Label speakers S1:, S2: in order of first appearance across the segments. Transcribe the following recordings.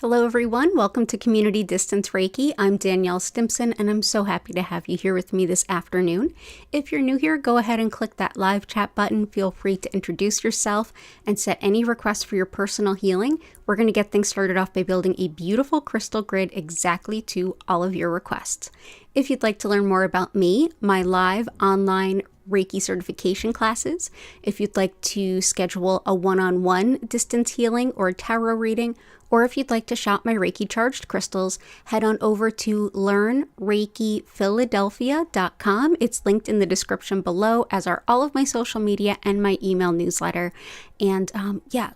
S1: Hello everyone, welcome to Community Distance Reiki. I'm Danielle Stimpson and I'm so happy to have you here with me this afternoon. If you're new here, go ahead and click that live chat button. Feel free to introduce yourself and set any requests for your personal healing. We're going to get things started off by building a beautiful crystal grid exactly to all of your requests. If you'd like to learn more about me, my live online Reiki certification classes, if you'd like to schedule a one-on-one distance healing or tarot reading, or if you'd like to shop my Reiki charged crystals, head on over to learnreikiphiladelphia.com. It's linked in the description below, as are all of my social media and my email newsletter. And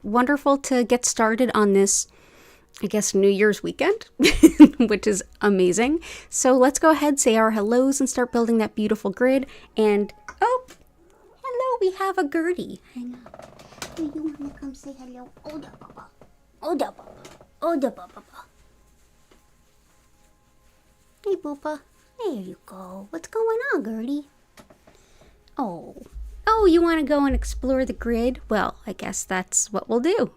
S1: wonderful to get started on this, I guess, New Year's weekend, which is amazing. So let's go ahead, say our hellos and start building that beautiful grid. And, oh, hello, we have a Gertie. Hang on. Do you want to come say hello? Oda, Papa. Oda, Papa. Oda, Papa. Hey, Boopa. There you go. What's going on, Gertie? Oh, you want to go and explore the grid? Well, I guess that's what we'll do.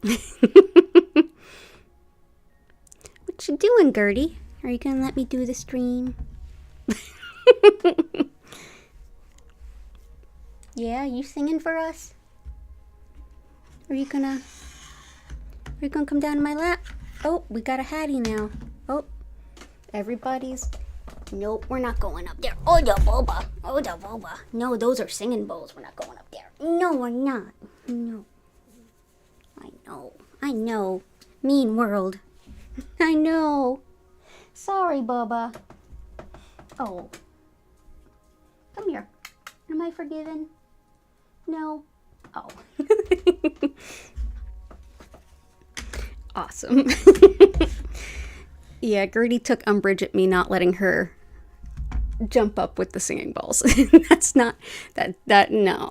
S1: What you doing, Gertie? Are you gonna let me do the stream? Yeah, you singing for us? Are you gonna come down to my lap? Oh, we got a Hattie now. Oh, everybody's... Nope, we're not going up there. Oh, the boba. Oh, the boba. No, those are singing bowls. We're not going up there. No, we're not. No. I know. Mean world. I know. Sorry, Bubba. Oh. Come here. Am I forgiven? No. Oh. Awesome. Yeah, Gertie took umbrage at me not letting her jump up with the singing bowls. That's not no.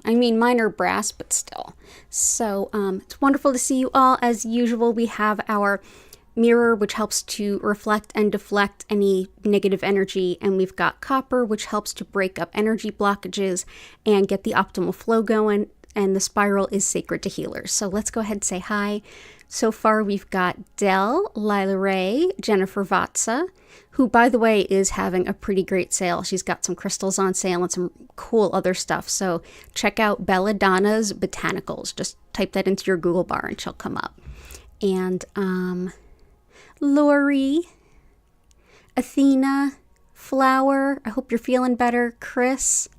S1: I mean, mine are brass, but still. So it's wonderful to see you all. As usual, we have our mirror, which helps to reflect and deflect any negative energy, and we've got copper, which helps to break up energy blockages and get the optimal flow going, and the spiral is sacred to healers. So let's go ahead and say hi. So far, we've got Dell, Lila Ray, Jennifer Vatsa, who, by the way, is having a pretty great sale. She's got some crystals on sale and some cool other stuff. So check out Belladonna's Botanicals. Just type that into your Google bar and she'll come up. And Lori, Athena, Flower, I hope you're feeling better. Chris.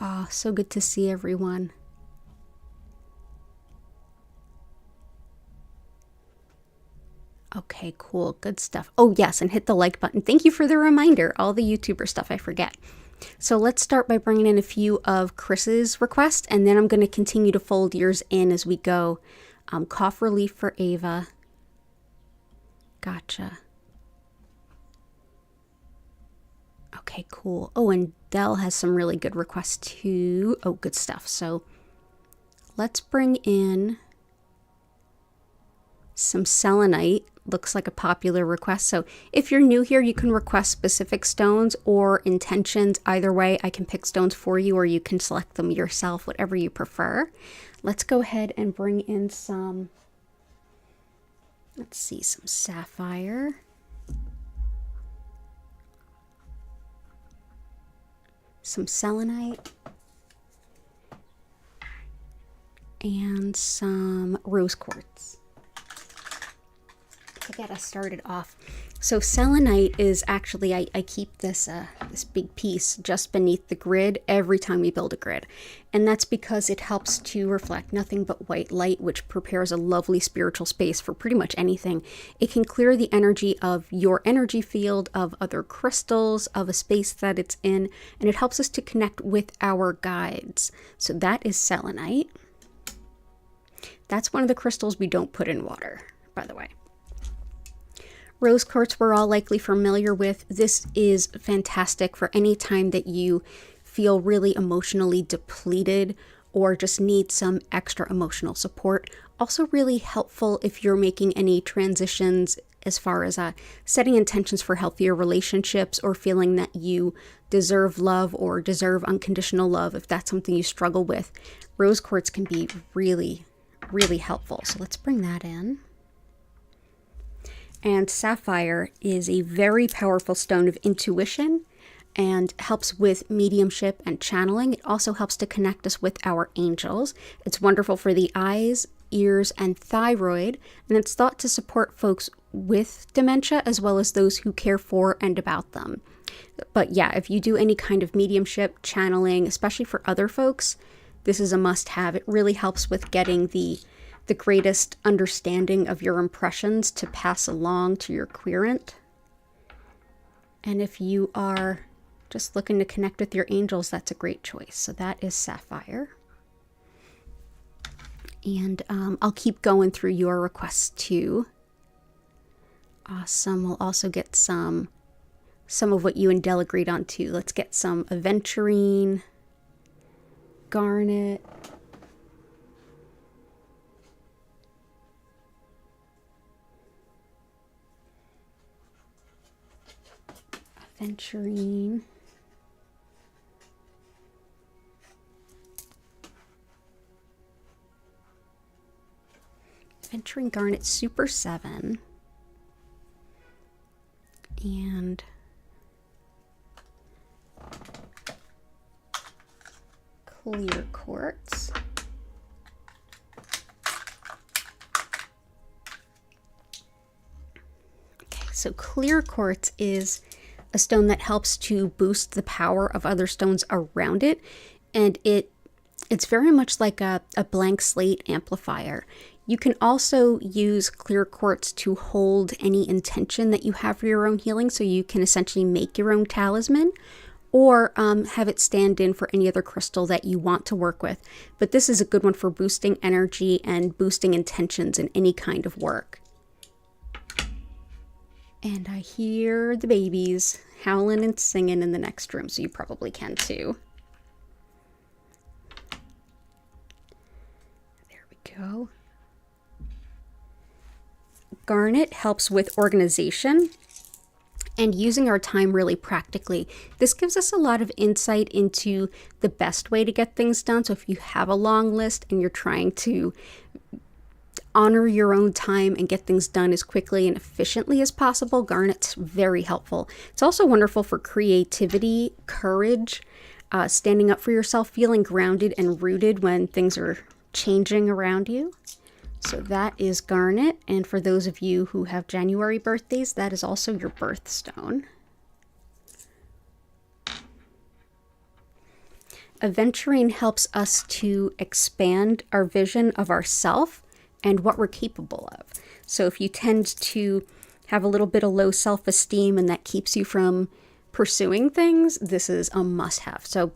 S1: Oh, so good to see everyone. Okay, cool. Good stuff. Oh, yes, and hit the like button. Thank you for the reminder. All the YouTuber stuff I forget. So let's start by bringing in a few of Chris's requests, and then I'm going to continue to fold yours in as we go. Cough relief for Ava. Gotcha. Okay, cool. Oh, and Dell has some really good requests too. Oh, good stuff. So let's bring in some selenite. Looks like a popular request. So if you're new here, you can request specific stones or intentions. Either way, I can pick stones for you, or you can select them yourself, whatever you prefer. Let's go ahead and bring in some, let's see, some sapphire. Some selenite. And some rose quartz. To get us started off. So selenite is actually, I keep this this big piece just beneath the grid every time we build a grid. And that's because it helps to reflect nothing but white light, which prepares a lovely spiritual space for pretty much anything. It can clear the energy of your energy field, of other crystals, of a space that it's in, and it helps us to connect with our guides. So that is selenite. That's one of the crystals we don't put in water, by the way. Rose quartz we're all likely familiar with. This is fantastic for any time that you feel really emotionally depleted or just need some extra emotional support. Also really helpful if you're making any transitions as far as setting intentions for healthier relationships or feeling that you deserve love or deserve unconditional love. If that's something you struggle with, rose quartz can be really, really helpful. So let's bring that in. And sapphire is a very powerful stone of intuition and helps with mediumship and channeling. It also helps to connect us with our angels. It's wonderful for the eyes, ears, and thyroid, and it's thought to support folks with dementia as well as those who care for and about them. But yeah, if you do any kind of mediumship, channeling, especially for other folks, this is a must-have. It really helps with getting the greatest understanding of your impressions to pass along to your querent. And if you are just looking to connect with your angels, that's a great choice. So that is sapphire. And I'll keep going through your requests too. Awesome. We'll also get some of what you and Dell agreed on too. Let's get some aventurine, garnet, aventurine, aventurine garnet super 7, and clear quartz. Okay, so clear quartz is a stone that helps to boost the power of other stones around it, and it's very much like a blank slate amplifier. You can also use clear quartz to hold any intention that you have for your own healing, so you can essentially make your own talisman, or have it stand in for any other crystal that you want to work with. But this is a good one for boosting energy and boosting intentions in any kind of work. And I hear the babies howling and singing in the next room, so you probably can too. There we go. Garnet helps with organization and using our time really practically. This gives us a lot of insight into the best way to get things done. So if you have a long list and you're trying to honor your own time and get things done as quickly and efficiently as possible, garnet's very helpful. It's also wonderful for creativity, courage, standing up for yourself, feeling grounded and rooted when things are changing around you. So that is garnet, and for those of you who have January birthdays, that is also your birthstone. Aventurine helps us to expand our vision of ourself and what we're capable of. So if you tend to have a little bit of low self-esteem and that keeps you from pursuing things, this is a must-have. So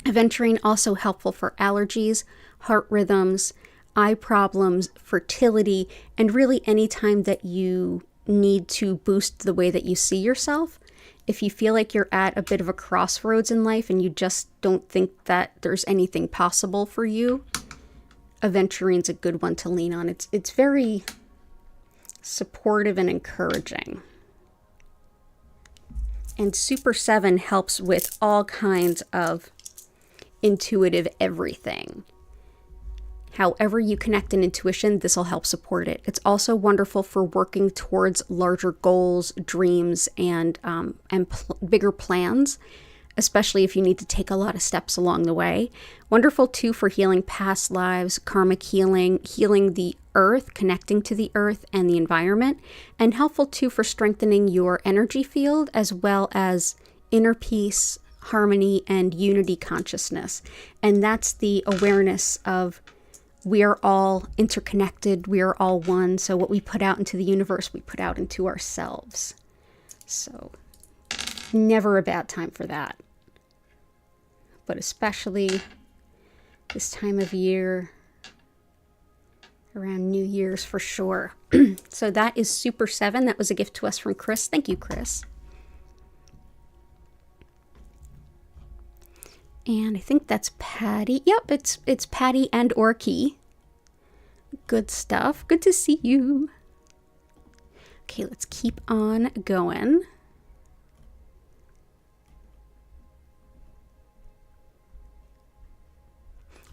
S1: aventurine also helpful for allergies, heart rhythms, eye problems, fertility, and really any time that you need to boost the way that you see yourself. If you feel like you're at a bit of a crossroads in life and you just don't think that there's anything possible for you, aventurine's a good one to lean on. It's very supportive and encouraging. And Super 7 helps with all kinds of intuitive everything. However you connect an intuition, this will help support it. It's also wonderful for working towards larger goals, dreams, and bigger plans, especially if you need to take a lot of steps along the way. Wonderful too for healing past lives, karmic healing, healing the earth, connecting to the earth and the environment, and helpful too for strengthening your energy field as well as inner peace, harmony, and unity consciousness. And that's the awareness of we are all interconnected, we are all one, so what we put out into the universe, we put out into ourselves. So, never a bad time for that. But especially this time of year, around New Year's for sure. So that is Super 7. That was a gift to us from Chris. Thank you, Chris. And I think that's Patty. Yep, it's Patty and Orky. Good stuff. Good to see you. Okay, let's keep on going.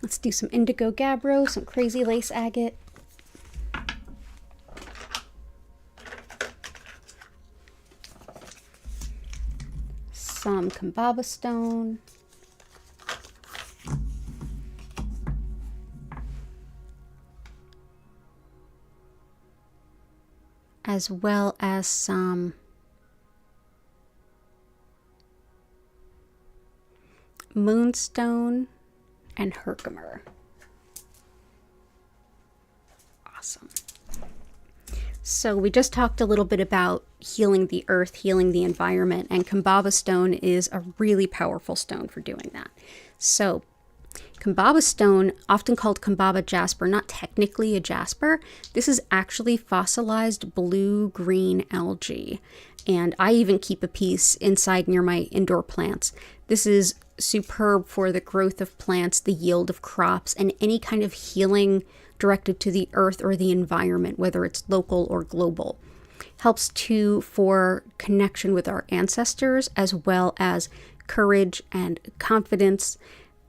S1: Let's do some indigo gabbro, some crazy lace agate. Some Kambaba stone. As well as some moonstone and herkimer. Awesome. So we just talked a little bit about healing the earth, healing the environment, and Kambaba stone is a really powerful stone for doing that. So Kambaba stone, often called Kambaba jasper, not technically a jasper. This is actually fossilized blue-green algae. And I even keep a piece inside near my indoor plants. This is superb for the growth of plants, the yield of crops, and any kind of healing directed to the earth or the environment, whether it's local or global. Helps too for connection with our ancestors, as well as courage and confidence,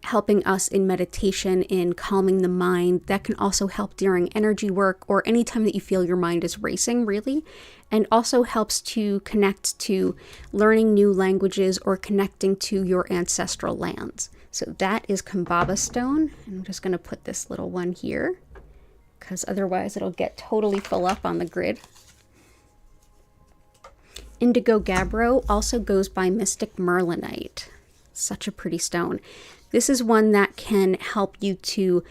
S1: helping us in meditation, in calming the mind. That can also help during energy work or anytime that you feel your mind is racing, really. And also helps to connect to learning new languages or connecting to your ancestral lands. So that is Kambaba stone. And I'm just going to put this little one here, because otherwise it'll get totally full up on the grid. Indigo gabbro also goes by mystic merlinite. Such a pretty stone. This is one that can help you to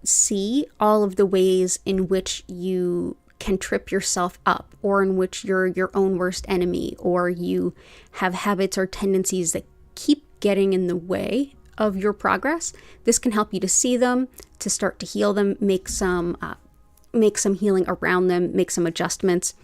S1: see all of the ways in which you can trip yourself up, or in which you're your own worst enemy, or you have habits or tendencies that keep getting in the way of your progress. This can help you to see them, to start to heal them, make some healing around them, make some adjustments.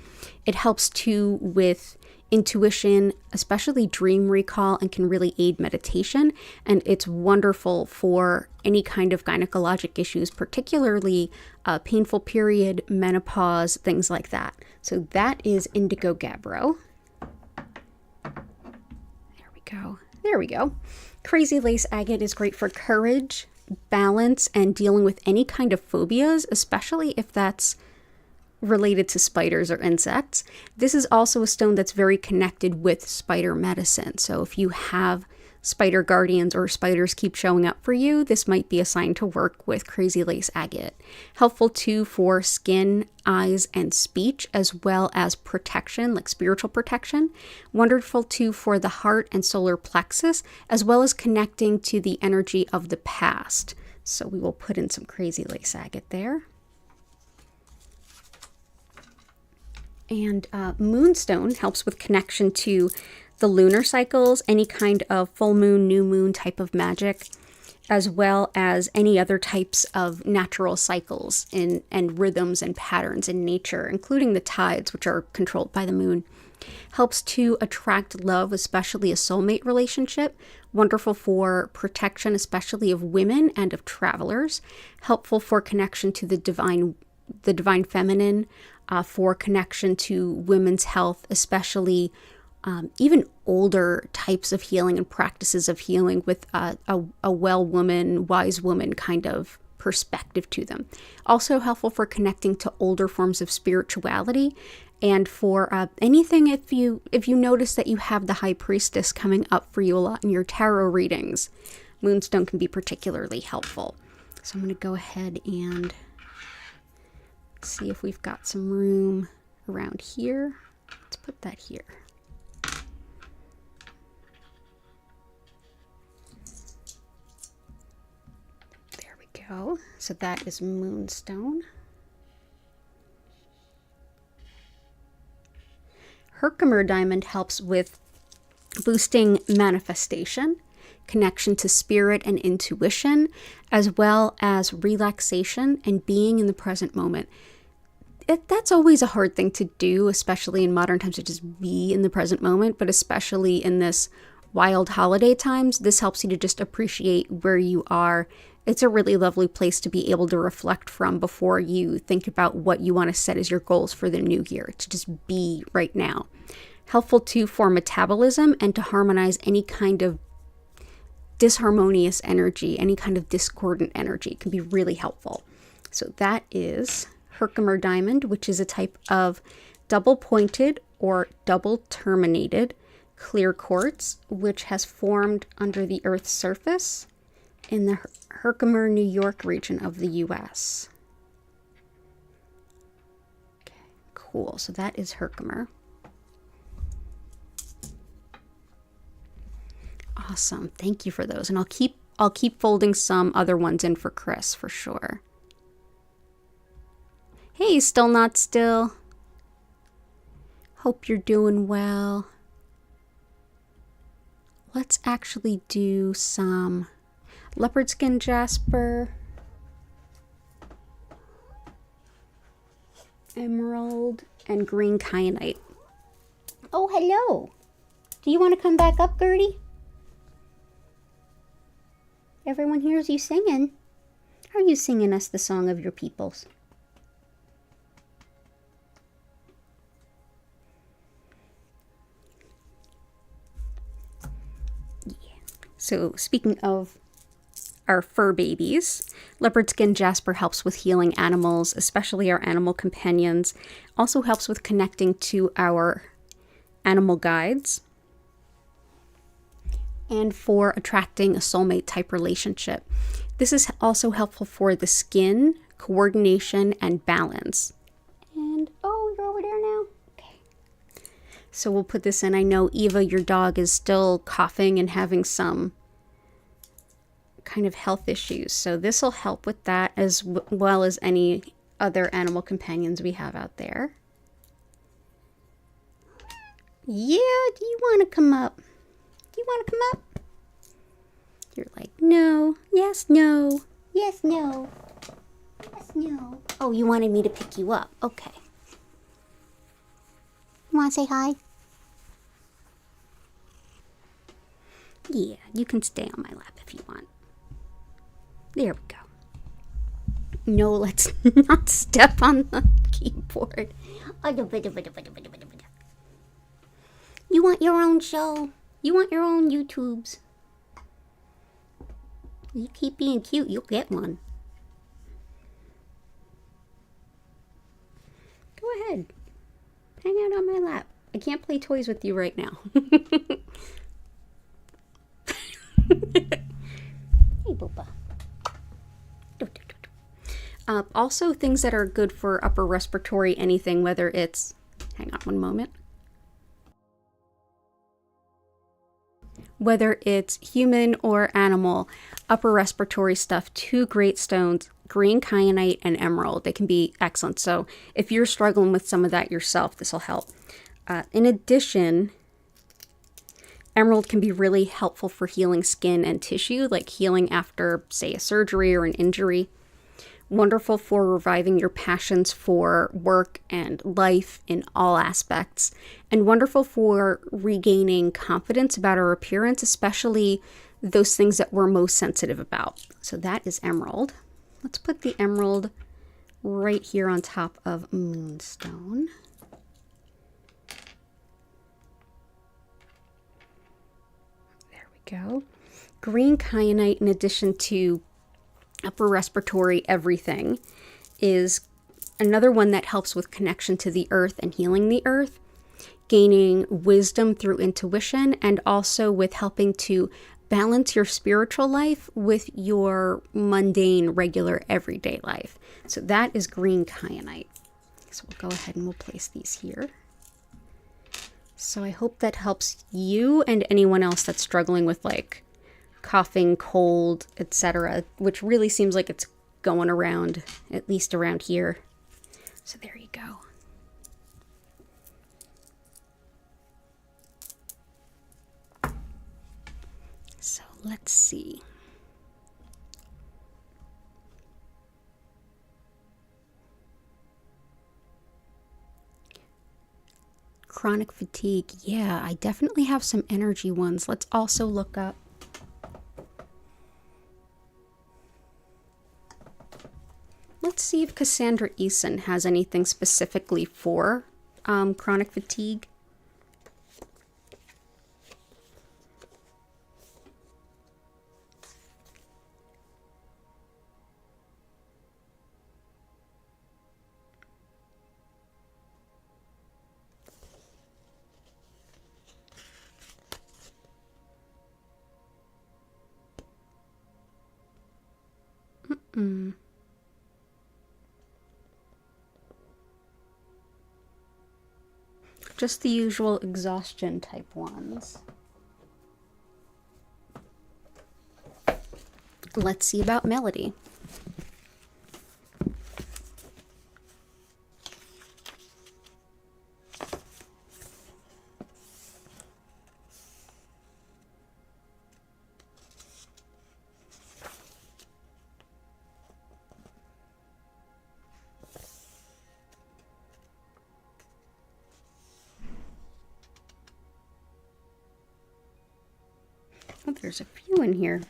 S1: It helps too with intuition, especially dream recall, and can really aid meditation. And it's wonderful for any kind of gynecologic issues, particularly painful period, menopause, things like that. So that is indigo gabbro. There we go. There we go. Crazy lace agate is great for courage, balance, and dealing with any kind of phobias, especially if that's related to spiders or insects. This is also a stone that's very connected with spider medicine. So if you have spider guardians or spiders keep showing up for you, this might be a sign to work with crazy lace agate. Helpful too for skin, eyes, and speech, as well as protection, like spiritual protection. Wonderful too for the heart and solar plexus, as well as connecting to the energy of the past. So we will put in some crazy lace agate there. And moonstone helps with connection to the lunar cycles, any kind of full moon, new moon type of magic, as well as any other types of natural cycles and rhythms and patterns in nature, including the tides, which are controlled by the moon. Helps to attract love, especially a soulmate relationship. Wonderful for protection, especially of women and of travelers. Helpful for connection to the divine feminine, for connection to women's health, especially even older types of healing and practices of healing with a well woman, wise woman kind of perspective to them. Also helpful for connecting to older forms of spirituality, and for anything if you notice that you have the high priestess coming up for you a lot in your tarot readings, moonstone can be particularly helpful. So I'm going to go ahead and see if we've got some room around here. Let's put that here. There we go. So that is moonstone. Herkimer diamond helps with boosting manifestation, connection to spirit and intuition, as well as relaxation and being in the present moment. That's always a hard thing to do, especially in modern times, to just be in the present moment, but especially in this wild holiday times, this helps you to just appreciate where you are. It's a really lovely place to be able to reflect from before you think about what you want to set as your goals for the new year, to just be right now. Helpful too for metabolism and to harmonize any kind of disharmonious energy, any kind of discordant energy can be really helpful. So that is Herkimer diamond, which is a type of double pointed or double terminated clear quartz, which has formed under the Earth's surface in the Herkimer, New York region of the US. Okay, cool. So that is Herkimer. Awesome. Thank you for those. And I'll keep folding some other ones in for Chris for sure. Hey, still not still. Hope you're doing well. Let's actually do some leopard skin jasper, emerald, and green kyanite. Oh, hello. Do you want to come back up, Gertie? Everyone hears you singing. Are you singing us the song of your peoples? Yeah. So speaking of our fur babies, leopard skin jasper helps with healing animals, especially our animal companions. Also helps with connecting to our animal guides, and for attracting a soulmate type relationship. This is also helpful for the skin, coordination, and balance. And, oh, you're over there now? Okay. So we'll put this in. I know, Eva, your dog is still coughing and having some kind of health issues. So this will help with that as well as any other animal companions we have out there. Yeah, do you want to come up? Do you want to come up? You're like, no, yes, no, yes, no, yes, no. Oh, you wanted me to pick you up. Okay. You want to say hi? Yeah, you can stay on my lap if you want. There we go. No, let's not step on the keyboard. You want your own show? You want your own YouTubes? You keep being cute, you'll get one. Go ahead. Hang out on my lap. I can't play toys with you right now. Hey, Booba. Also, things that are good for upper respiratory anything, whether it's... Hang on one moment. Whether it's human or animal, upper respiratory stuff, 2 great stones, green kyanite and emerald. They can be excellent. So if you're struggling with some of that yourself, this will help. In addition, emerald can be really helpful for healing skin and tissue, like healing after, say, a surgery or an injury. Wonderful for reviving your passions for work and life in all aspects, and wonderful for regaining confidence about our appearance, especially those things that we're most sensitive about. So that is emerald. Let's put the emerald right here on top of moonstone. There we go. Green kyanite, in addition to upper respiratory everything, is another one that helps with connection to the earth and healing the earth, gaining wisdom through intuition, and also with helping to balance your spiritual life with your mundane, regular, everyday life. So that is green kyanite. So we'll go ahead and we'll place these here. So I hope that helps you and anyone else that's struggling with like coughing, cold, etc., which really seems like it's going around, at least around here. So there you go. So let's see. chronic fatigue. Yeah, I definitely have some energy ones. Let's also look up. Let's see if Cassandra Eason has anything specifically for chronic fatigue. Just the usual exhaustion type ones. Let's see about Melody. Oh, there's a few in here.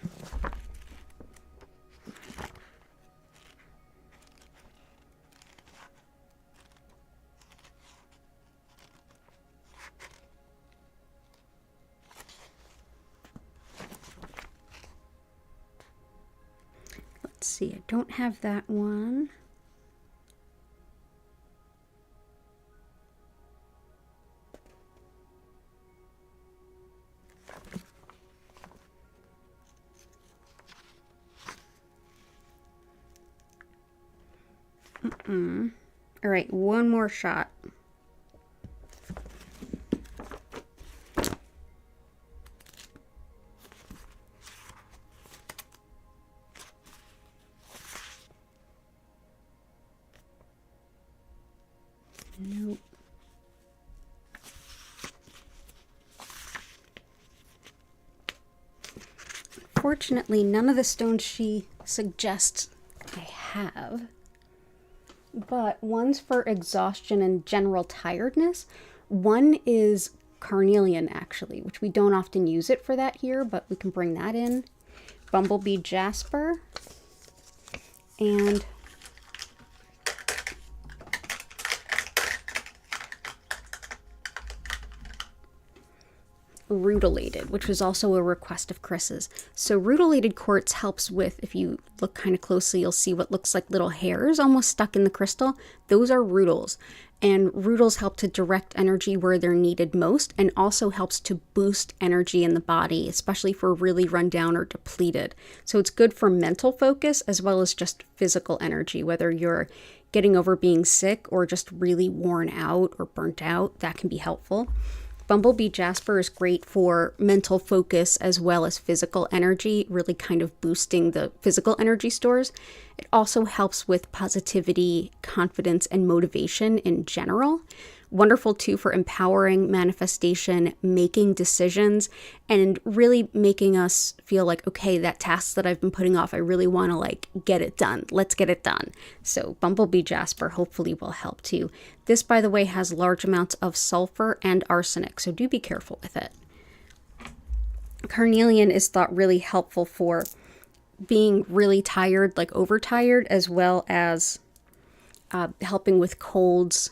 S1: Let's see, I don't have that one. All right, one more shot. Nope. Fortunately, none of the stones she suggests I have. But one's for exhaustion and general tiredness. One is carnelian, actually, which we don't often use it for that here, but we can bring that in. Bumblebee jasper. And rutilated, which was also a request of Chris's. So rutilated quartz helps with, if you look kind of closely, you'll see what looks like little hairs almost stuck in the crystal. Those are rutils. And rutils help to direct energy where they're needed most, and also helps to boost energy in the body, especially for really run down or depleted. So it's good for mental focus as well as just physical energy, whether you're getting over being sick or just really worn out or burnt out, that can be helpful. Bumblebee jasper is great for mental focus as well as physical energy, really kind of boosting the physical energy stores. It also helps with positivity, confidence, and motivation in general. Wonderful too for empowering manifestation, making decisions, and really making us feel like, okay, that task that I've been putting off, I really want to like get it done. Let's get it done. So Bumblebee jasper hopefully will help too. This, by the way, has large amounts of sulfur and arsenic, so do be careful with it. Carnelian is thought really helpful for being really tired, like overtired, as well as helping with colds,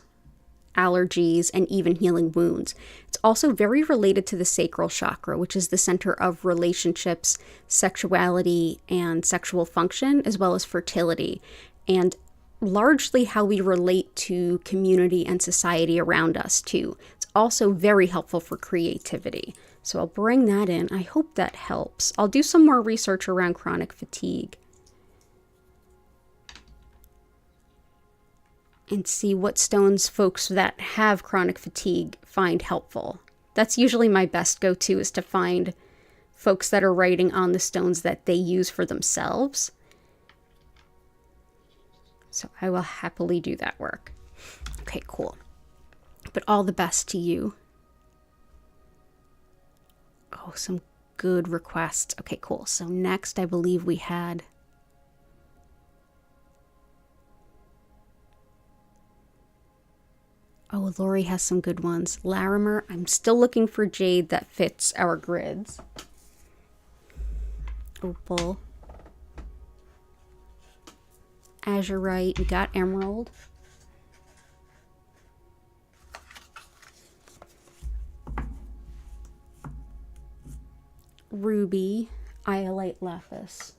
S1: allergies, and even healing wounds. It's also very related to the sacral chakra, which is the center of relationships, sexuality, and sexual function, as well as fertility, and largely how we relate to community and society around us too. It's also very helpful for creativity. So I'll bring that in. I hope that helps. I'll do some more research around chronic fatigue and see what stones folks that have chronic fatigue find helpful. That's usually my best go-to, is to find folks that are writing on the stones that they use for themselves. So I will happily do that work. Okay, cool. But all the best to you. Oh, some good requests. Okay, cool. So next I believe we had Oh, Lori has some good ones. Larimer. I'm still looking for jade that fits our grids. Opal. Azurite. We got emerald. Ruby. Iolite lapis.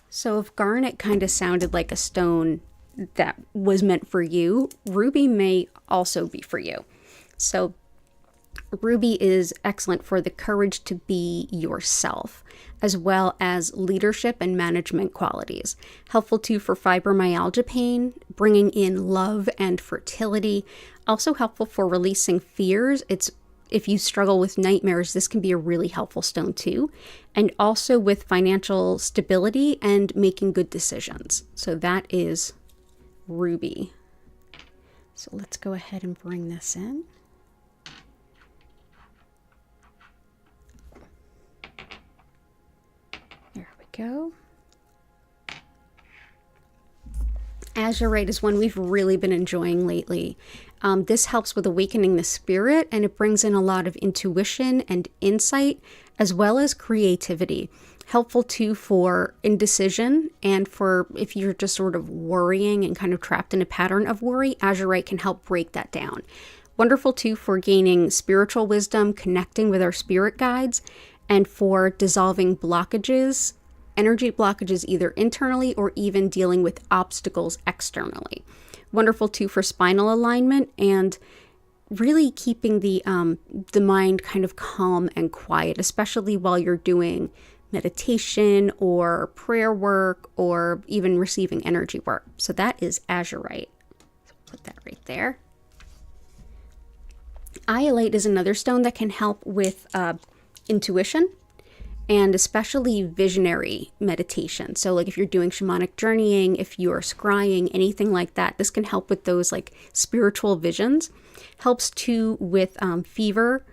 S1: So if garnet kind of sounded like a stone that was meant for you, ruby may also be for you. So ruby is excellent for the courage to be yourself, as well as leadership and management qualities. Helpful too for fibromyalgia pain, bringing in love and fertility. Also helpful for releasing fears. If you struggle with nightmares, this can be a really helpful stone too. And also with financial stability and making good decisions. So that is ruby. So let's go ahead and bring this in. There we go. Azurite is one we've really been enjoying lately. This helps with awakening the spirit, and it brings in a lot of intuition and insight, as well as creativity. Helpful too for indecision, and for if you're just sort of worrying and kind of trapped in a pattern of worry, Azurite can help break that down. Wonderful too for gaining spiritual wisdom, connecting with our spirit guides, and for dissolving blockages, energy blockages either internally or even dealing with obstacles externally. Wonderful too for spinal alignment and really keeping the mind kind of calm and quiet, especially while you're doing meditation or prayer work or even receiving energy work. So that is Azurite. So put that right there. Iolite is another stone that can help with intuition, and especially visionary meditation. So like if you're doing shamanic journeying, if you're scrying, anything like that, this can help with those like spiritual visions. Helps too with fever,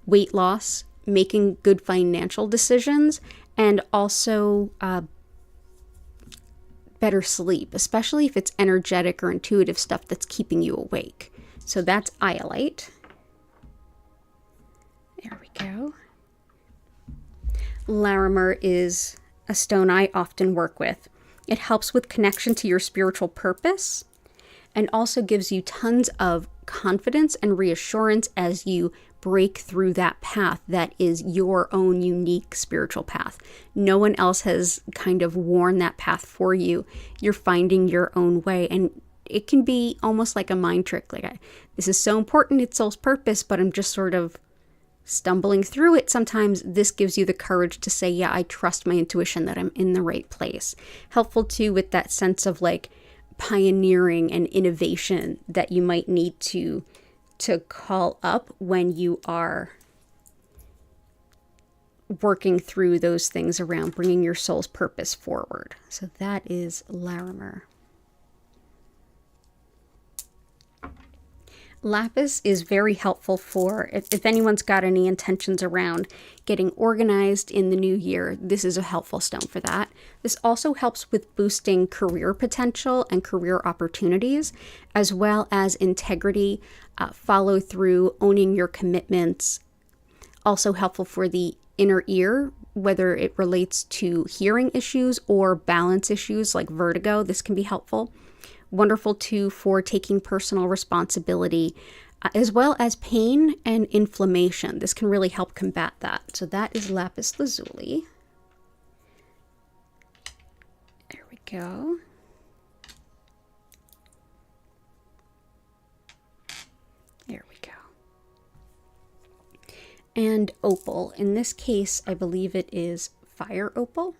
S1: weight loss, making good financial decisions, and also better sleep, especially if it's energetic or intuitive stuff that's keeping you awake. So that's Iolite. There we go. Larimer is a stone I often work with. It helps with connection to your spiritual purpose and also gives you tons of confidence and reassurance as you break through that path that is your own unique spiritual path. No one else has kind of worn that path for you. You're finding your own way, and it can be almost like a mind trick. Like, this is so important, it's soul's purpose, but I'm just sort of stumbling through it. Sometimes this gives you the courage to say, yeah, I trust my intuition that I'm in the right place. Helpful too with that sense of like pioneering and innovation that you might need to call up when you are working through those things around bringing your soul's purpose forward. So that is Larimer. Lapis is very helpful for if anyone's got any intentions around getting organized in the new year. This is a helpful stone for that. This also helps with boosting career potential and career opportunities, as well as integrity, follow through, owning your commitments. Also helpful for the inner ear, whether it relates to hearing issues or balance issues like vertigo. This can be helpful. Wonderful too for taking personal responsibility, as well as pain and inflammation. This can really help combat that. So that is lapis lazuli. There we go. There we go. And opal. In this case, I believe it is fire opal.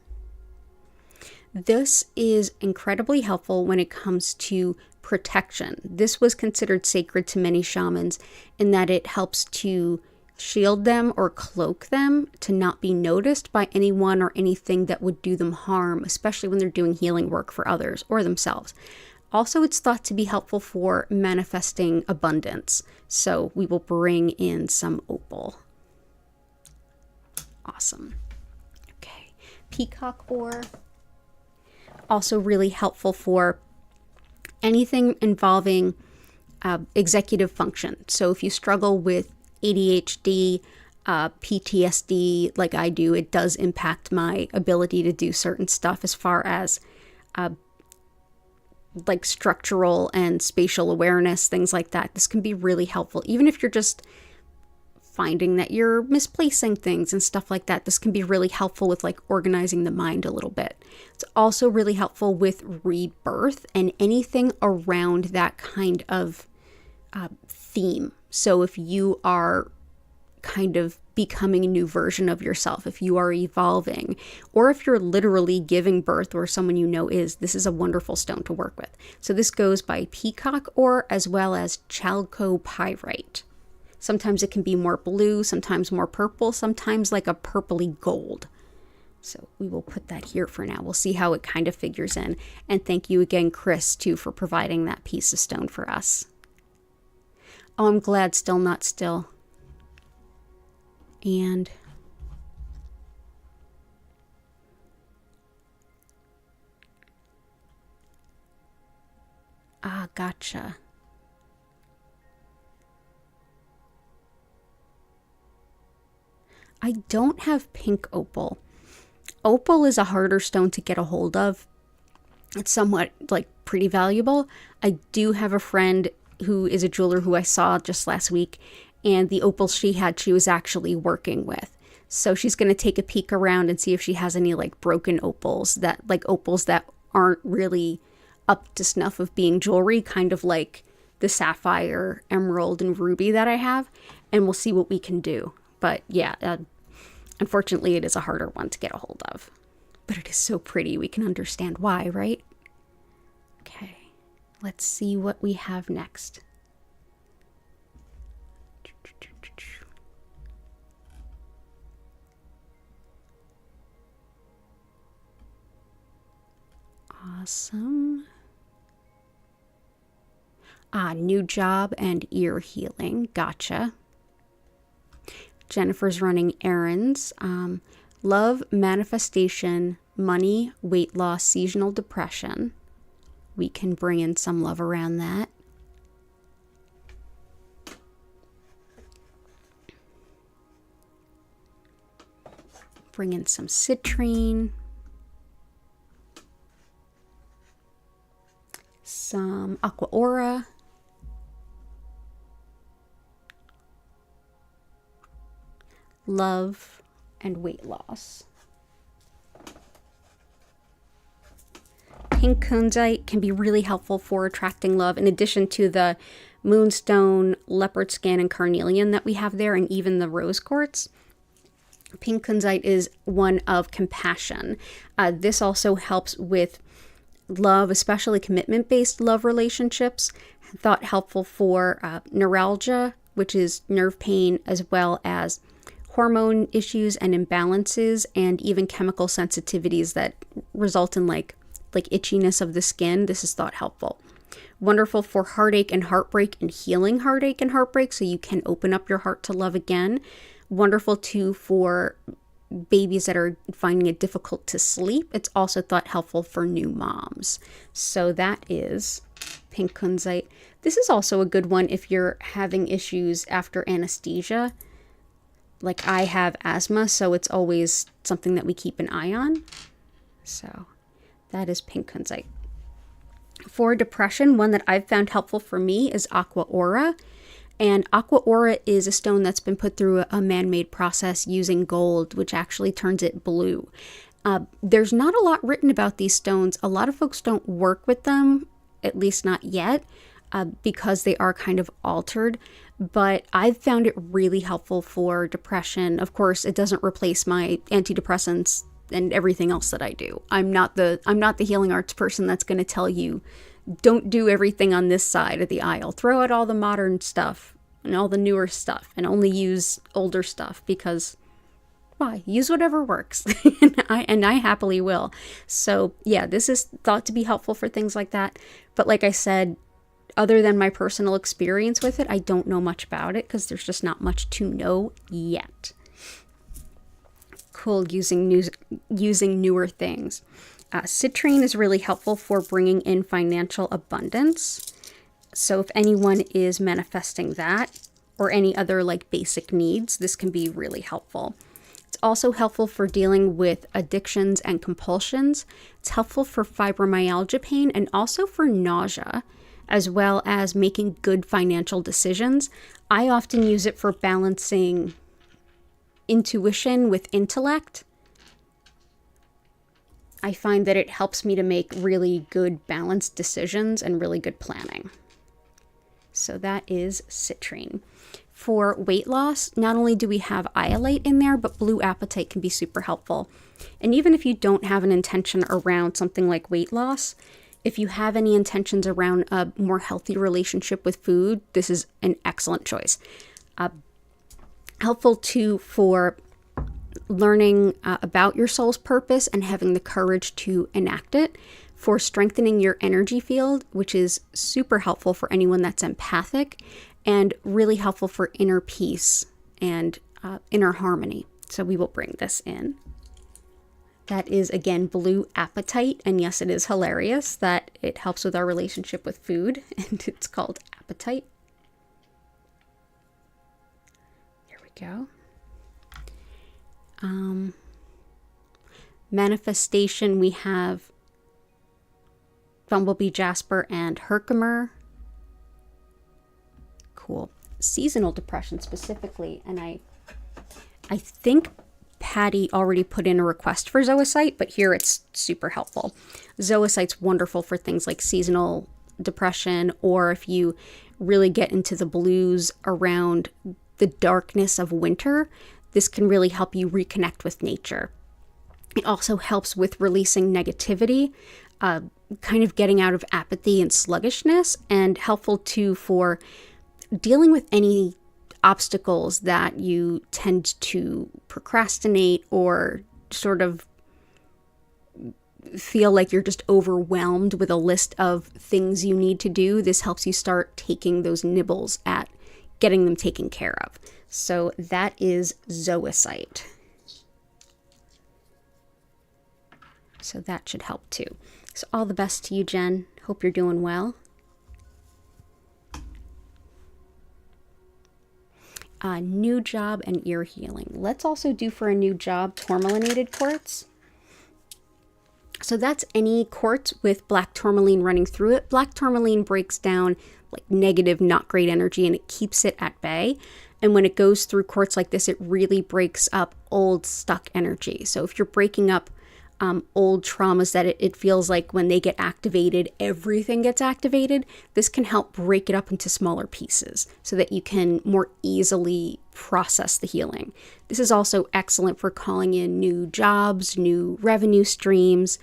S1: This is incredibly helpful when it comes to protection. This was considered sacred to many shamans in that it helps to shield them or cloak them to not be noticed by anyone or anything that would do them harm, especially when they're doing healing work for others or themselves. Also, it's thought to be helpful for manifesting abundance. So we will bring in some opal. Awesome. Okay. Peacock ore. Also really helpful for anything involving executive function. So if you struggle with ADHD, PTSD like I do, it does impact my ability to do certain stuff as far as like structural and spatial awareness, things like that. This can be really helpful. Even if you're just finding that you're misplacing things and stuff like that, this can be really helpful with like organizing the mind a little bit. It's also really helpful with rebirth and anything around that kind of theme. So if you are kind of becoming a new version of yourself, if you are evolving, or if you're literally giving birth or someone you know is, this is a wonderful stone to work with. So this goes by peacock ore as well as chalcopyrite. Sometimes it can be more blue, sometimes more purple, sometimes like a purpley gold. So we will put that here for now. We'll see how it kind of figures in. And thank you again, Chris, too, for providing that piece of stone for us. Oh, I'm glad Still Not Still. And gotcha. I don't have pink opal. Opal is a harder stone to get a hold of. It's somewhat like pretty valuable. I do have a friend who is a jeweler who I saw just last week, and the opal she had, she was actually working with. So she's going to take a peek around and see if she has any like broken opals that aren't really up to snuff of being jewelry, kind of like the sapphire, emerald, and ruby that I have, and we'll see what we can do. But yeah, unfortunately, it is a harder one to get a hold of. But it is so pretty, we can understand why, right? Okay, let's see what we have next. Awesome. New job and ear healing. Gotcha. Jennifer's running errands. Love, manifestation, money, weight loss, seasonal depression. We can bring in some love around that. Bring in some citrine. Some aqua aura. Love and weight loss. Pink kunzite can be really helpful for attracting love, in addition to the moonstone, leopard skin, and carnelian that we have there, and even the rose quartz. Pink kunzite is one of compassion. This also helps with love, especially commitment-based love relationships. Thought helpful for neuralgia, which is nerve pain, as well as hormone issues and imbalances, and even chemical sensitivities that result in like itchiness of the skin. This is thought helpful. Wonderful for heartache and heartbreak and healing heartache and heartbreak, so you can open up your heart to love again. Wonderful too for babies that are finding it difficult to sleep. It's also thought helpful for new moms. So that is pink kunzite. This is also a good one if you're having issues after anesthesia. Like I have asthma, so it's always something that we keep an eye on. So that is pink kunzite. For depression, one that I've found helpful for me is aqua aura. And aqua aura is a stone that's been put through a man-made process using gold, which actually turns it blue. There's not a lot written about these stones. A lot of folks don't work with them, at least not yet, because they are kind of altered. But I've found it really helpful for depression. Of course, it doesn't replace my antidepressants and everything else that I do. I'm not the healing arts person that's going to tell you, don't do everything on this side of the aisle. Throw out all the modern stuff and all the newer stuff and only use older stuff, because why? Use whatever works. and I happily will. So yeah, this is thought to be helpful for things like that. But like I said, other than my personal experience with it, I don't know much about it because there's just not much to know yet. Cool, using newer things. Citrine is really helpful for bringing in financial abundance. So if anyone is manifesting that or any other like basic needs, this can be really helpful. It's also helpful for dealing with addictions and compulsions. It's helpful for fibromyalgia pain and also for nausea, as well as making good financial decisions. I often use it for balancing intuition with intellect. I find that it helps me to make really good balanced decisions and really good planning. So that is citrine. For weight loss, not only do we have iolite in there, but blue apatite can be super helpful. And even if you don't have an intention around something like weight loss, if you have any intentions around a more healthy relationship with food, this is an excellent choice. Helpful too for learning about your soul's purpose and having the courage to enact it. For strengthening your energy field, which is super helpful for anyone that's empathic, and really helpful for inner peace and inner harmony. So we will bring this in. That is, again, blue apatite. And yes, it is hilarious that it helps with our relationship with food, and it's called apatite. Here we go. Manifestation, we have bumblebee jasper and herkimer. Cool. Seasonal depression specifically, and I think Patty already put in a request for zoisite, but here it's super helpful. Zoisite's wonderful for things like seasonal depression, or if you really get into the blues around the darkness of winter, this can really help you reconnect with nature. It also helps with releasing negativity, kind of getting out of apathy and sluggishness, and helpful too for dealing with any obstacles that you tend to procrastinate or sort of feel like you're just overwhelmed with a list of things you need to do. This helps you start taking those nibbles at getting them taken care of. So that is zoisite. So that should help too. So all the best to you, Jen. Hope you're doing well. New job and ear healing. Let's also do for a new job tourmalinated quartz. So that's any quartz with black tourmaline running through it. Black tourmaline breaks down like negative, not great energy, and it keeps it at bay. And when it goes through quartz like this, it really breaks up old stuck energy. So if you're breaking up old traumas that it feels like when they get activated, everything gets activated, this can help break it up into smaller pieces so that you can more easily process the healing. This is also excellent for calling in new jobs, new revenue streams,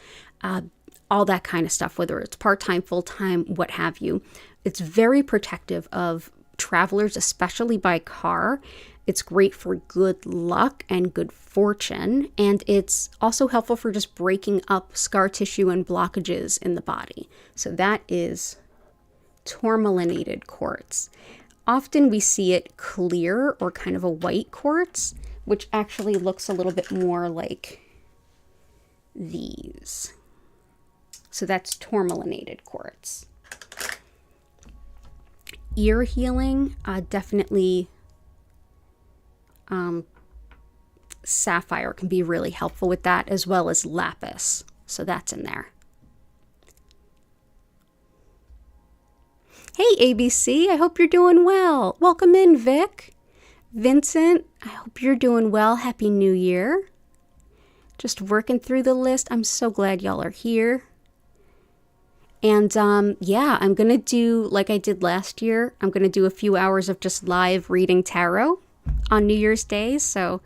S1: all that kind of stuff, whether it's part-time, full-time, what have you. It's very protective of travelers, especially by car. It's great for good luck and good fortune, and it's also helpful for just breaking up scar tissue and blockages in the body. So that is tourmalinated quartz. Often we see it clear or kind of a white quartz, which actually looks a little bit more like these. So that's tourmalinated quartz. Ear healing, definitely sapphire can be really helpful with that, as well as lapis. So that's in there. Hey, ABC, I hope you're doing well. Welcome in, Vic. Vincent, I hope you're doing well. Happy New Year. Just working through the list. I'm so glad y'all are here. And yeah, I'm going to do, like I did last year, I'm going to do a few hours of just live reading tarot on New Year's Day. So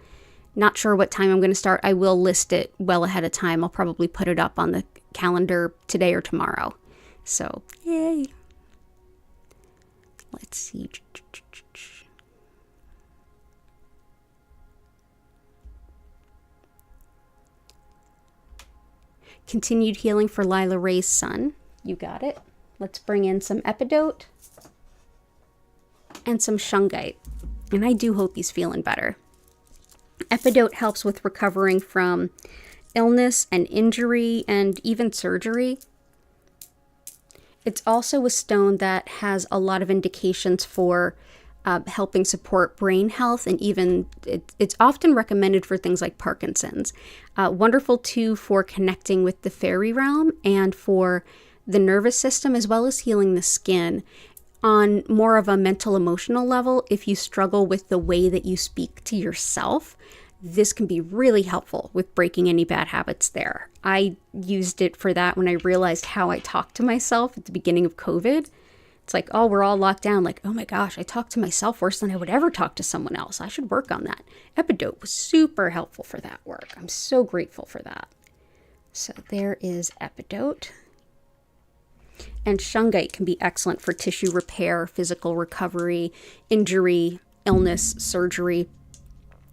S1: not sure what time I'm going to start. I will list it well ahead of time. I'll probably put it up on the calendar today or tomorrow. So, yay. Let's see. Continued healing for Lila Ray's son. You got it. Let's bring in some epidote and some shungite. And I do hope he's feeling better. Epidote helps with recovering from illness and injury and even surgery. It's also a stone that has a lot of indications for helping support brain health, and even it's often recommended for things like Parkinson's. Wonderful too for connecting with the fairy realm and for the nervous system, as well as healing the skin. On more of a mental emotional level, if you struggle with the way that you speak to yourself, this can be really helpful with breaking any bad habits there. I used it for that when I realized how I talked to myself at the beginning of COVID. It's like, oh, we're all locked down. Like, oh my gosh, I talk to myself worse than I would ever talk to someone else. I should work on that. Epidote was super helpful for that work. I'm so grateful for that. So there is Epidote. And Shungite can be excellent for tissue repair, physical recovery, injury, illness, surgery.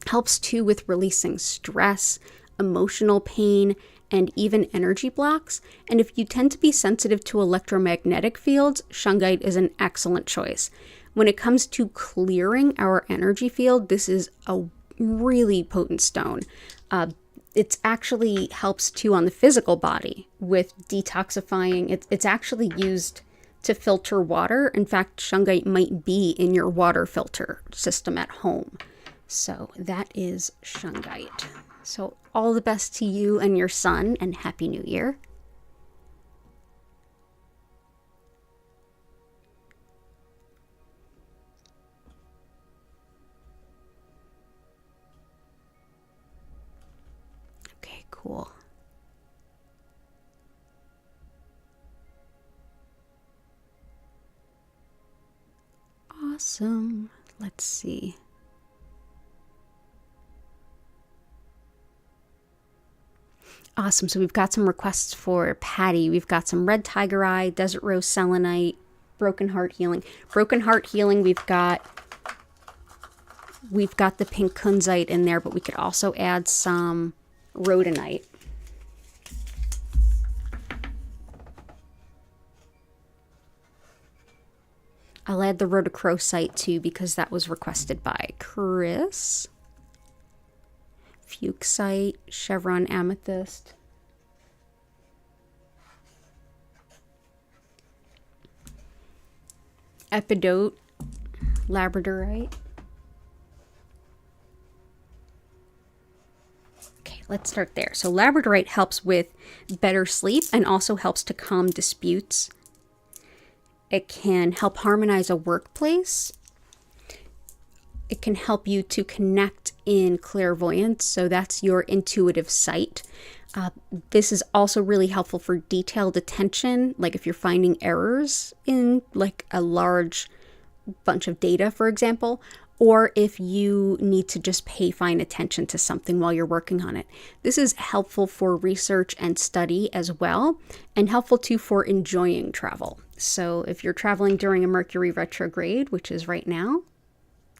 S1: Helps too with releasing stress, emotional pain, and even energy blocks. And if you tend to be sensitive to electromagnetic fields, Shungite is an excellent choice. When it comes to clearing our energy field, this is a really potent stone. It actually helps too on the physical body with detoxifying. It's actually used to filter water. In fact, Shungite might be in your water filter system at home. So that is Shungite. So all the best to you and your son, and Happy New Year. Okay, cool. Awesome. Let's see. Awesome. So we've got some requests for Patty. We've got some red tiger eye, desert rose selenite, broken heart healing. Broken heart healing, we've got the pink kunzite in there, but we could also add some rhodonite. I'll add the rhodochrosite too because that was requested by Chris. Fuchsite, chevron amethyst. Epidote, labradorite. Okay, let's start there. So labradorite helps with better sleep and also helps to calm disputes. It can help harmonize a workplace. It can help you to connect in clairvoyance, so that's your intuitive sight. This is also really helpful for detailed attention, like if you're finding errors in like a large bunch of data, for example, or if you need to just pay fine attention to something while you're working on it. This is helpful for research and study as well, and helpful too for enjoying travel. So if you're traveling during a Mercury retrograde, which is right now,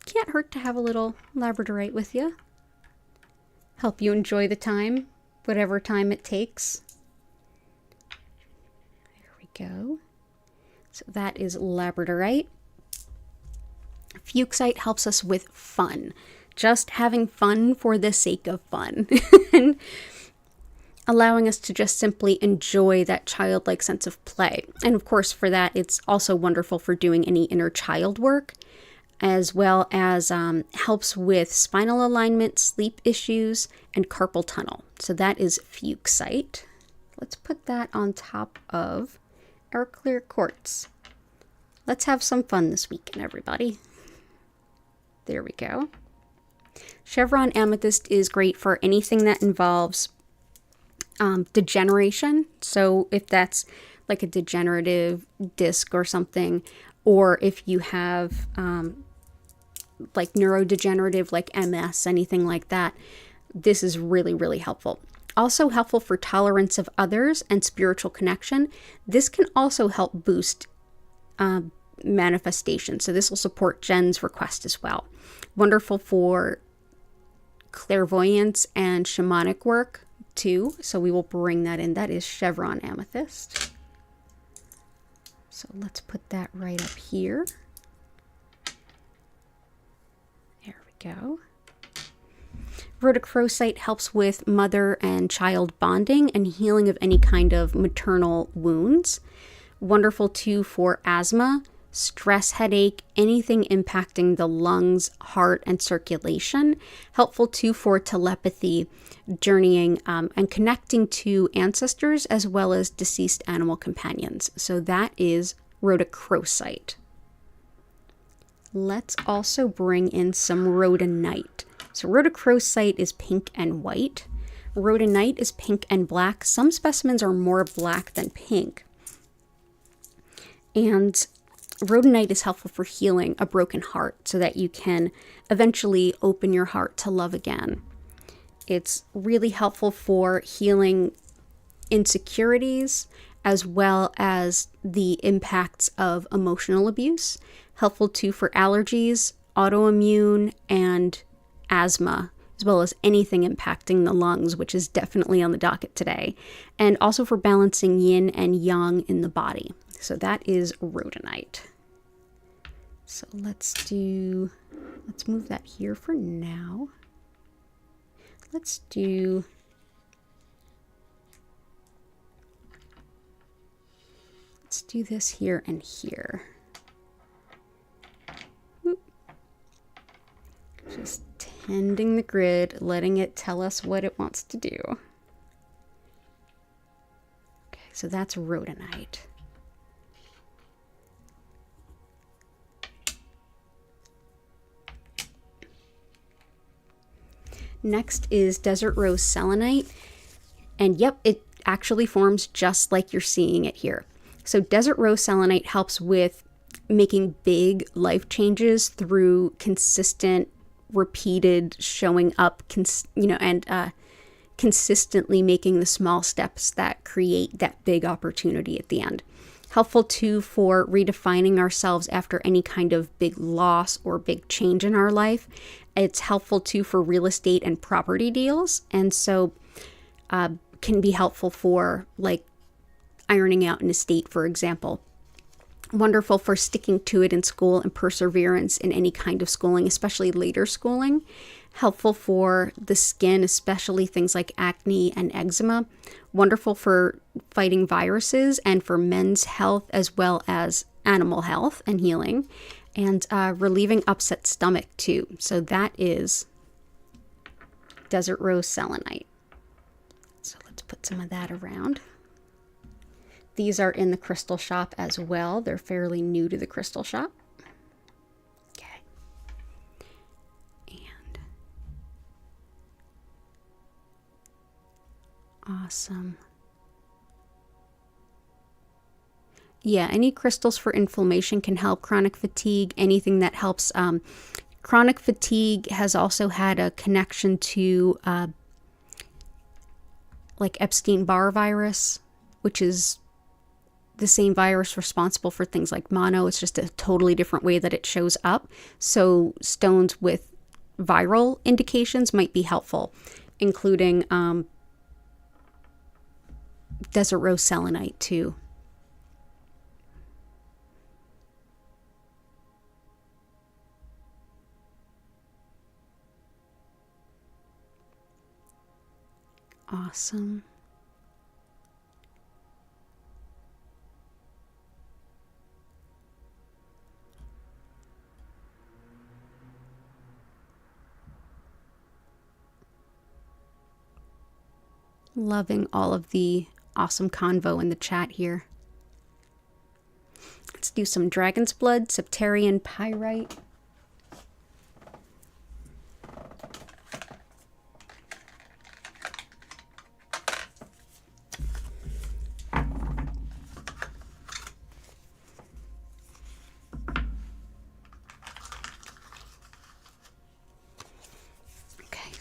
S1: can't hurt to have a little labradorite with you. Help you enjoy the time, whatever time it takes. There we go. So that is labradorite. Fuchsite helps us with fun. Just having fun for the sake of fun. And allowing us to just simply enjoy that childlike sense of play. And of course, for that, it's also wonderful for doing any inner child work, as well as helps with spinal alignment, sleep issues, and carpal tunnel. So that is fuchsite. Let's put that on top of our clear quartz. Let's have some fun this weekend, everybody. There we go. Chevron amethyst is great for anything that involves degeneration. So if that's like a degenerative disc or something, or if you have like neurodegenerative, like MS, anything like that, this is really, really helpful. Also helpful for tolerance of others and spiritual connection. This can also help boost manifestation. So this will support Jen's request as well. Wonderful for clairvoyance and shamanic work too. So we will bring that in. That is chevron amethyst. So let's put that right up here. There we go. Rhodochrosite helps with mother and child bonding and healing of any kind of maternal wounds. Wonderful too for asthma, stress, headache, anything impacting the lungs, heart, and circulation. Helpful too for telepathy, journeying, and connecting to ancestors as well as deceased animal companions. So that is rhodochrosite. Let's also bring in some rhodonite. So rhodochrosite is pink and white. Rhodonite is pink and black. Some specimens are more black than pink. And rhodonite is helpful for healing a broken heart so that you can eventually open your heart to love again. It's really helpful for healing insecurities as well as the impacts of emotional abuse. Helpful too for allergies, autoimmune, and asthma, as well as anything impacting the lungs, which is definitely on the docket today. And also for balancing yin and yang in the body. So that is rhodonite. So let's move that here for now. Let's do this here and here. Just tending the grid, letting it tell us what it wants to do. Okay, so that's rhodonite. Next is desert rose selenite. And yep, it actually forms just like you're seeing it here. So desert rose selenite helps with making big life changes through consistent, repeated showing up, and consistently making the small steps that create that big opportunity at the end. Helpful too for redefining ourselves after any kind of big loss or big change in our life. It's helpful too for real estate and property deals, and so can be helpful for like ironing out an estate, for example. Wonderful for sticking to it in school and perseverance in any kind of schooling, especially later schooling. Helpful for the skin, especially things like acne and eczema. Wonderful for fighting viruses and for men's health as well as animal health and healing. And relieving upset stomach too. So that is desert rose selenite. So let's put some of that around. These are in the crystal shop as well. They're fairly new to the crystal shop. Okay. And awesome. Yeah, any crystals for inflammation can help. Chronic fatigue, anything that helps. Chronic fatigue has also had a connection to like Epstein-Barr virus, which is the same virus responsible for things like mono. It's just a totally different way that it shows up. So stones with viral indications might be helpful, including desert rose selenite too. Awesome. Loving all of the awesome convo in the chat here. Let's do some dragon's blood, septarian pyrite.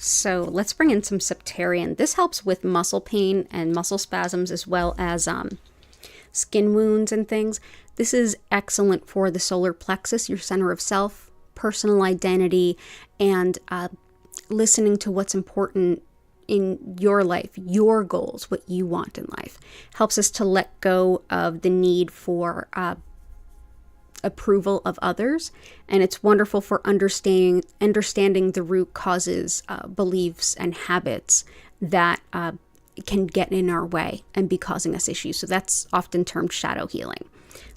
S1: So let's bring in some septarian. This helps with muscle pain and muscle spasms as well as skin wounds and things. This is excellent for the solar plexus, your center of self, personal identity, and listening to what's important in your life, your goals, what you want in life. Helps us to let go of the need for approval of others, and it's wonderful for understanding the root causes, beliefs, and habits that can get in our way and be causing us issues. So that's often termed shadow healing.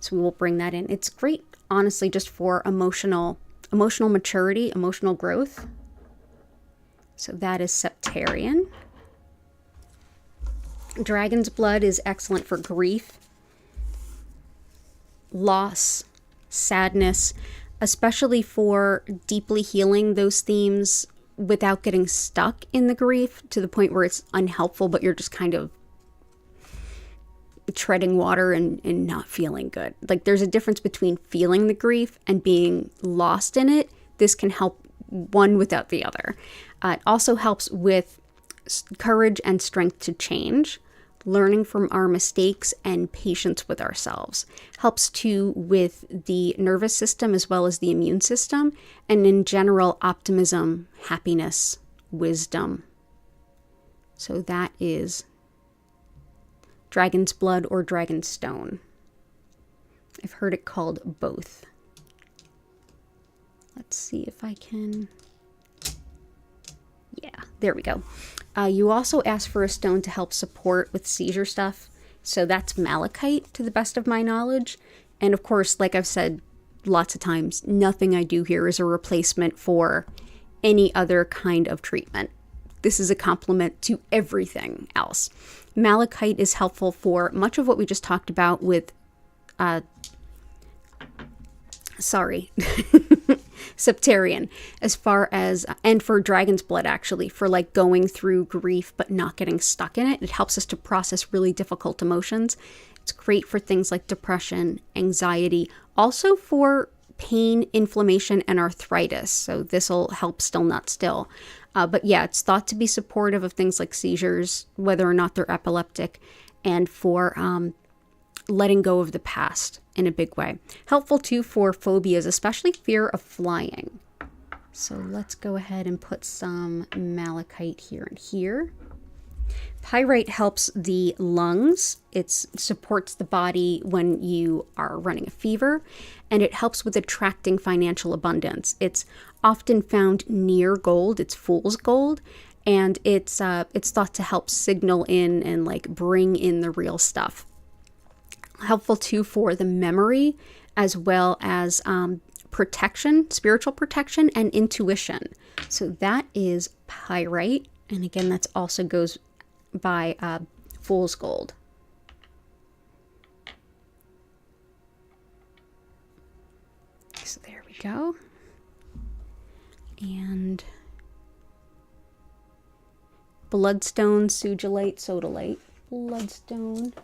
S1: So we will bring that in. It's great, honestly, just for emotional maturity, emotional growth. So that is Septarian. Dragon's blood is excellent for grief, loss, sadness, especially for deeply healing those themes without getting stuck in the grief to the point where it's unhelpful, but you're just kind of treading water and not feeling good. Like, there's a difference between feeling the grief and being lost in it. This can help one without the other. It also helps with courage and strength to change, learning from our mistakes, and patience with ourselves. Helps too with the nervous system as well as the immune system, and in general, optimism, happiness, wisdom. So that is Dragon's blood or Dragon's stone. I've heard it called both. Let's see if I can... Yeah, there we go. You also asked for a stone to help support with seizure stuff. So that's malachite, to the best of my knowledge. And of course, like I've said lots of times, nothing I do here is a replacement for any other kind of treatment. This is a complement to everything else. Malachite is helpful for much of what we just talked about with, Septarian, as far as, and for Dragon's blood, actually, for like going through grief but not getting stuck in it. It helps us to process really difficult emotions. It's great for things like depression, anxiety, also for pain, inflammation, and arthritis. So this will help still not still. But yeah, it's thought to be supportive of things like seizures, whether or not they're epileptic, and for letting go of the past in a big way. Helpful too for phobias, especially fear of flying. So let's go ahead and put some malachite here and here. Pyrite helps the lungs. It supports the body when you are running a fever, and it helps with attracting financial abundance. It's often found near gold. It's fool's gold, and it's thought to help signal in and like bring in the real stuff. Helpful too for the memory, as well as protection, spiritual protection, and intuition. So that is pyrite, and again, that also goes by fool's gold. So there we go. And bloodstone, sodalite, sodalite, bloodstone,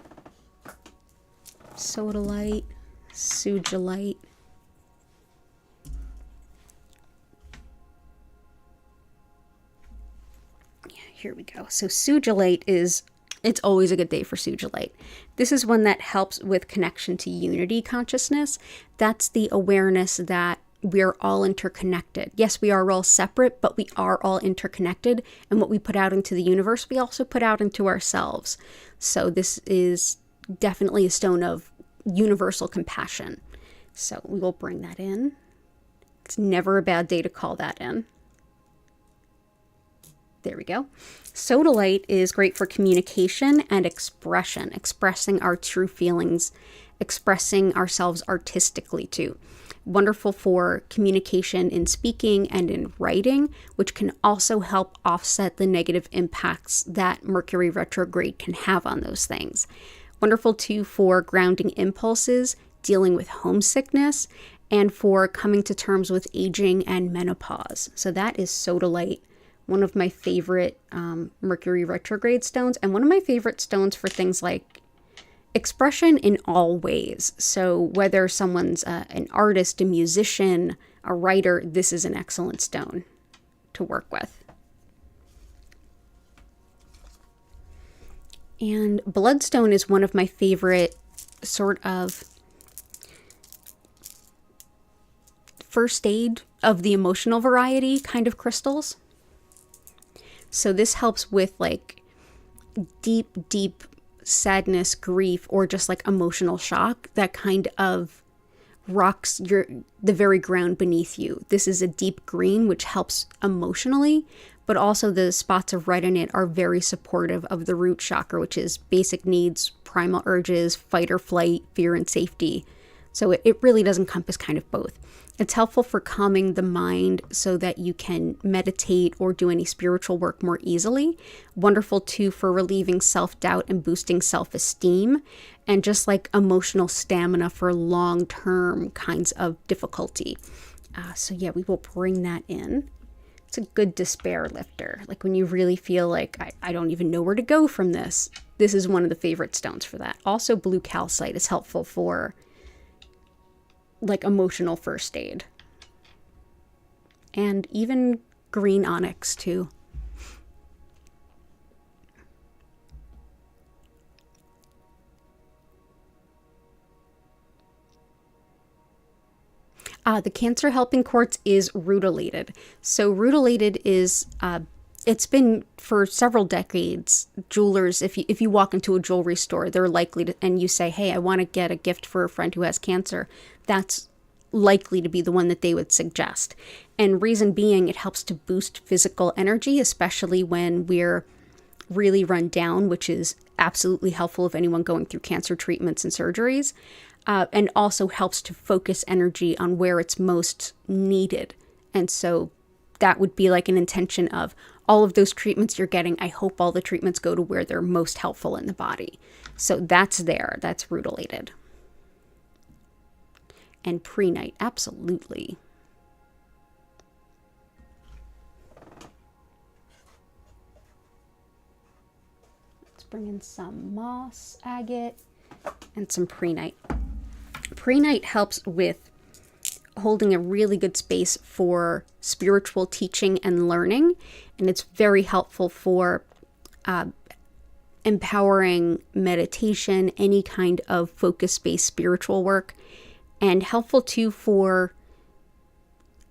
S1: sodalite, sodalite. Yeah, here we go. So sodalite it's always a good day for sodalite. This is one that helps with connection to unity consciousness. That's the awareness that we're all interconnected. Yes, we are all separate, but we are all interconnected. And what we put out into the universe, we also put out into ourselves. So this is definitely a stone of universal compassion. So we will bring that in. It's never a bad day to call that in. There we go. Sodalite is great for communication and expression, expressing our true feelings, expressing ourselves artistically too. Wonderful for communication in speaking and in writing, which can also help offset the negative impacts that Mercury retrograde can have on those things. Wonderful too for grounding impulses, dealing with homesickness, and for coming to terms with aging and menopause. So that is sodalite, one of my favorite Mercury retrograde stones, and one of my favorite stones for things like expression in all ways. So whether someone's an artist, a musician, a writer, this is an excellent stone to work with. And bloodstone is one of my favorite sort of first aid of the emotional variety kind of crystals. So this helps with like deep sadness, grief, or just like emotional shock. That kind of rocks the very ground beneath you. This is a deep green, which helps emotionally, but also the spots of red in it are very supportive of the root chakra, which is basic needs, primal urges, fight or flight, fear and safety. So it really does encompass kind of both. It's helpful for calming the mind so that you can meditate or do any spiritual work more easily. Wonderful too for relieving self-doubt and boosting self-esteem, and just like emotional stamina for long-term kinds of difficulty. So yeah, we will bring that in. It's a good despair lifter. Like when you really feel like, I don't even know where to go from this. This is one of the favorite stones for that. Also, blue calcite is helpful for like emotional first aid. And even green onyx too. The Cancer Helping Quartz is rutilated. So rutilated is, it's been for several decades, jewelers, if you walk into a jewelry store, they're likely to, and you say, hey, I want to get a gift for a friend who has cancer, that's likely to be the one that they would suggest. And reason being, it helps to boost physical energy, especially when we're really run down, which is absolutely helpful of anyone going through cancer treatments and surgeries. And also helps to focus energy on where it's most needed. And so that would be like an intention of all of those treatments you're getting. I hope all the treatments go to where they're most helpful in the body. So that's there. That's rutilated. And prehnite, absolutely. Let's bring in some moss agate and some prehnite. Prehnite helps with holding a really good space for spiritual teaching and learning, and it's very helpful for empowering meditation, any kind of focus-based spiritual work, and helpful too for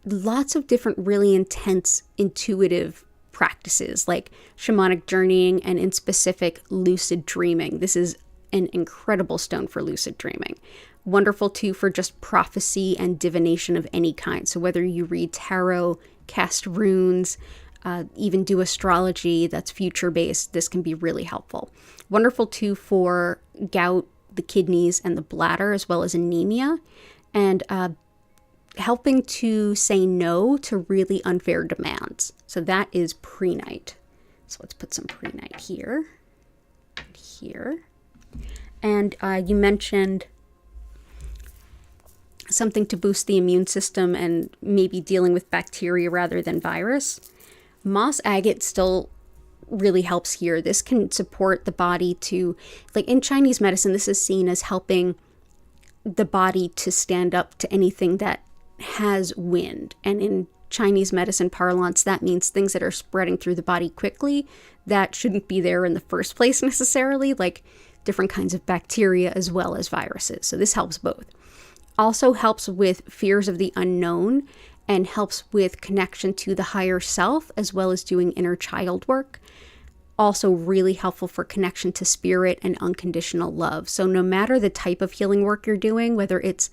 S1: lots of different really intense intuitive practices like shamanic journeying and in specific lucid dreaming. This is an incredible stone for lucid dreaming. Wonderful too for just prophecy and divination of any kind. So whether you read tarot, cast runes, even do astrology that's future based, this can be really helpful. Wonderful too for gout, the kidneys, and the bladder, as well as anemia, and helping to say no to really unfair demands. So that is prehnite. So let's put some prehnite here, and here. And you mentioned something to boost the immune system and maybe dealing with bacteria rather than virus. Moss agate still really helps here. This can support the body to, like in Chinese medicine, this is seen as helping the body to stand up to anything that has wind. And in Chinese medicine parlance, that means things that are spreading through the body quickly that shouldn't be there in the first place necessarily, like different kinds of bacteria as well as viruses. So this helps both. Also helps with fears of the unknown and helps with connection to the higher self as well as doing inner child work. Also really helpful for connection to spirit and unconditional love. So no matter the type of healing work you're doing, whether it's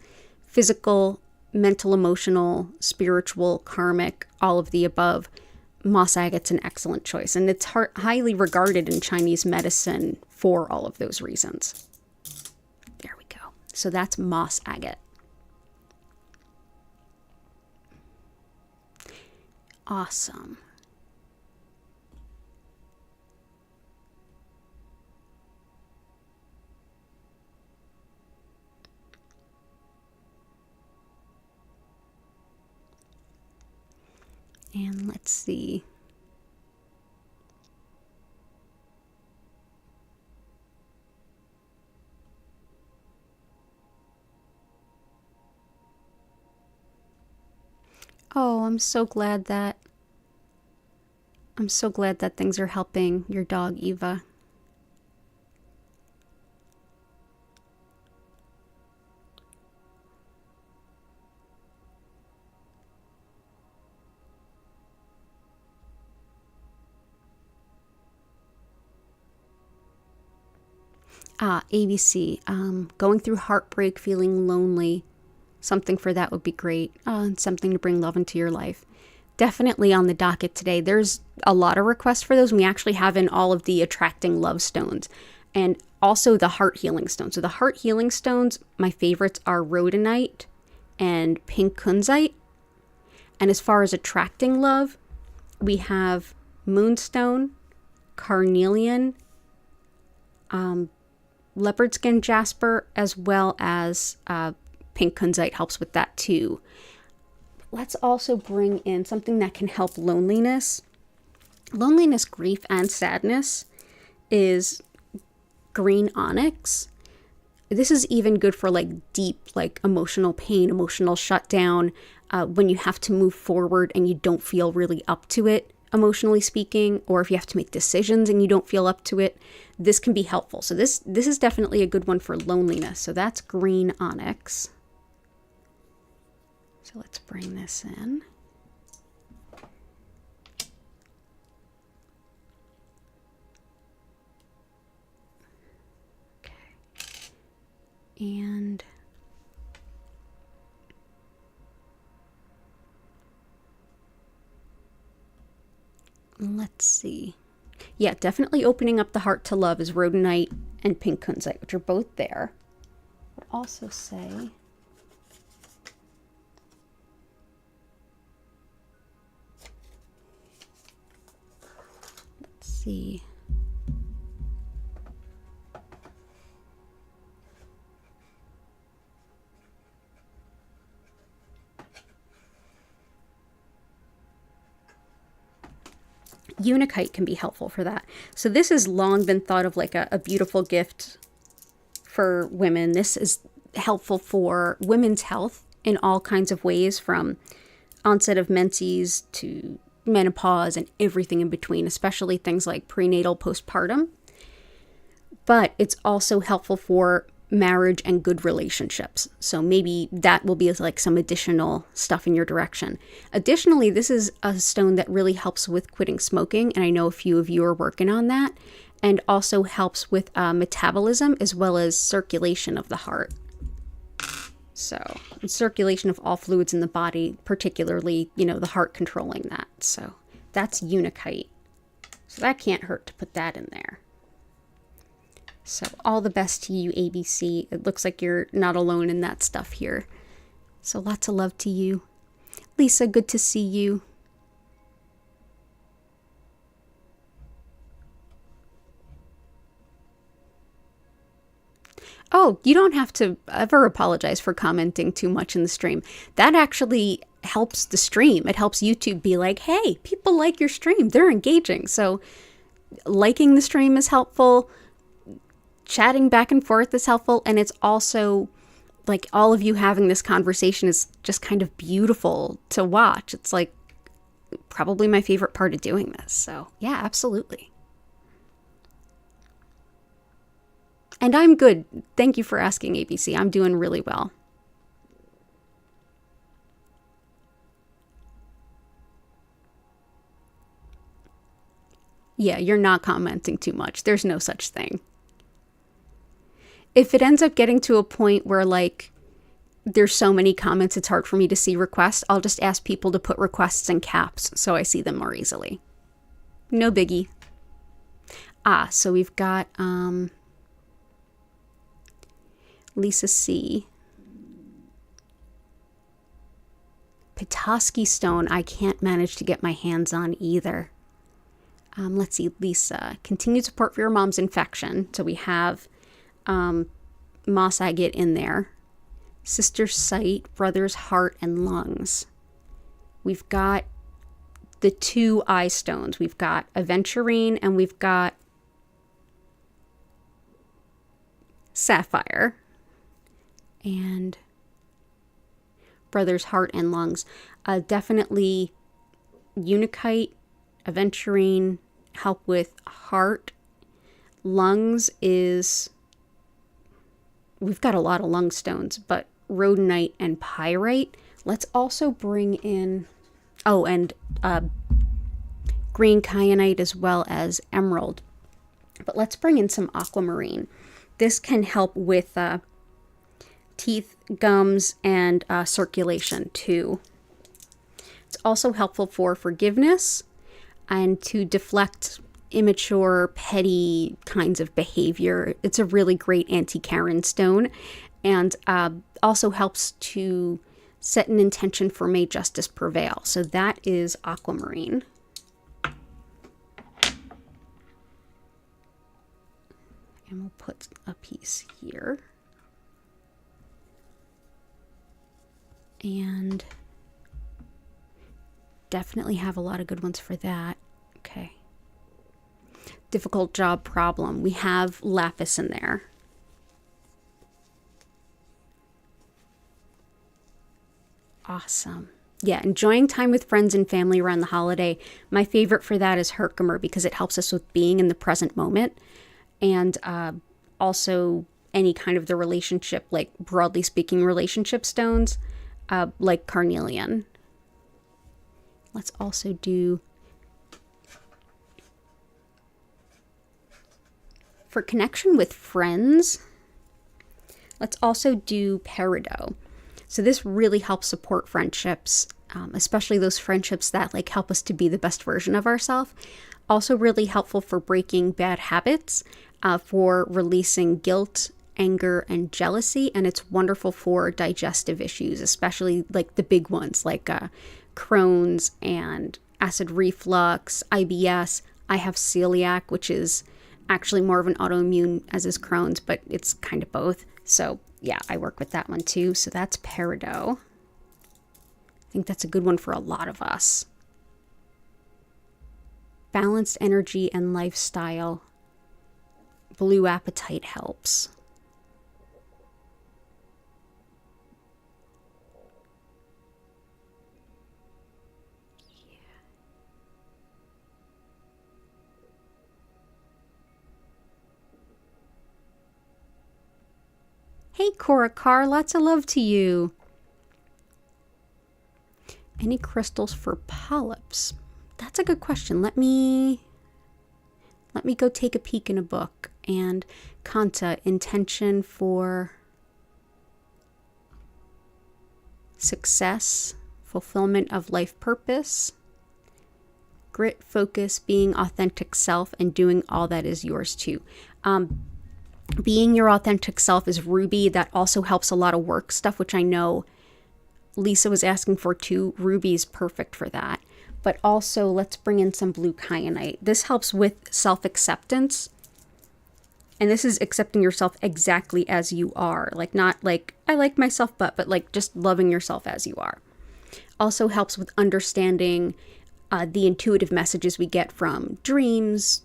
S1: physical, mental, emotional, spiritual, karmic, all of the above, moss agate's an excellent choice. And it's highly regarded in Chinese medicine for all of those reasons. There we go. So that's moss agate. Awesome. And let's see. Oh, I'm so glad that things are helping your dog, Eva. ABC, going through heartbreak, feeling lonely, something for that would be great. And something to bring love into your life. Definitely on the docket today. There's a lot of requests for those. And we actually have in all of the attracting love stones and also the heart healing stones. So the heart healing stones, my favorites are rhodonite and pink kunzite. And as far as attracting love, we have moonstone, carnelian, leopard skin jasper, as well as pink kunzite helps with that too. Let's also bring in something that can help loneliness. Loneliness, grief, and sadness is green onyx. This is even good for like deep, like emotional pain, emotional shutdown, when you have to move forward and you don't feel really up to it, emotionally speaking, or if you have to make decisions and you don't feel up to it, this can be helpful. So this is definitely a good one for loneliness. So that's green onyx. So let's bring this in. And let's see. Yeah, definitely opening up the heart to love is rhodonite and pink kunzite, which are both there. I would also say let's see. Unakite can be helpful for that. So this has long been thought of like a beautiful gift for women. This is helpful for women's health in all kinds of ways, from onset of menses to menopause and everything in between, especially things like prenatal, postpartum. But it's also helpful for marriage and good relationships. So maybe that will be like some additional stuff in your direction. Additionally, this is a stone that really helps with quitting smoking. And I know a few of you are working on that, and also helps with metabolism as well as circulation of the heart. So circulation of all fluids in the body, particularly, the heart controlling that. So that's unakite. So that can't hurt to put that in there. So all the best to you, ABC. It looks like you're not alone in that stuff here. So lots of love to you. Lisa, good to see you. Oh, you don't have to ever apologize for commenting too much in the stream. That actually helps the stream. It helps YouTube be like, hey, people like your stream. They're engaging. So liking the stream is helpful. Chatting back and forth is helpful, and it's also like all of you having this conversation is just kind of beautiful to watch. It's like probably my favorite part of doing this. So yeah, absolutely. And I'm good. Thank you for asking, ABC. I'm doing really well. Yeah, you're not commenting too much. There's no such thing. If it ends up getting to a point where like there's so many comments it's hard for me to see requests, I'll just ask people to put requests in caps so I see them more easily. No biggie. So we've got Lisa C. Petoskey stone I can't manage to get my hands on either. Let's see, Lisa. Continued support for your mom's infection. So we have moss agate in there, sister's sight, brother's heart, and lungs. We've got the 2 eye stones. We've got aventurine and we've got sapphire, and brother's heart and lungs. Definitely unakite, aventurine help with heart. Lungs is, we've got a lot of lung stones, but rhodonite and pyrite. Let's also bring in, and green kyanite as well as emerald. But let's bring in some aquamarine. This can help with teeth, gums, and circulation too. It's also helpful for forgiveness and to deflect immature, petty kinds of behavior. It's a really great anti-Karen stone, and also helps to set an intention for may justice prevail. So that is aquamarine. And we'll put a piece here. And definitely have a lot of good ones for that. Okay. Difficult job problem. We have lapis in there. Awesome. Yeah, enjoying time with friends and family around the holiday. My favorite for that is Herkimer because it helps us with being in the present moment. And also any kind of the relationship, like broadly speaking, relationship stones, like carnelian. Let's also do, for connection with friends, let's also do peridot. So this really helps support friendships, especially those friendships that like help us to be the best version of ourselves. Also really helpful for breaking bad habits, for releasing guilt, anger, and jealousy. And it's wonderful for digestive issues, especially like the big ones like Crohn's and acid reflux, IBS. I have celiac, which is actually more of an autoimmune as is Crohn's, but it's kind of both. So yeah, I work with that one too. So that's peridot. I think that's a good one for a lot of us. Balanced energy and lifestyle. Blue apatite helps. Yeah. Hey, Cora Carr, lots of love to you. Any crystals for polyps? That's a good question. Let me go take a peek in a book. And Kanta, intention for success, fulfillment of life purpose, grit, focus, being authentic self, and doing all that is yours too. Being your authentic self is ruby. That also helps a lot of work stuff, which I know Lisa was asking for too. Ruby is perfect for that. But also let's bring in some blue kyanite. This helps with self-acceptance. And this is accepting yourself exactly as you are. Like not like, I like myself, but like just loving yourself as you are. Also helps with understanding the intuitive messages we get from dreams,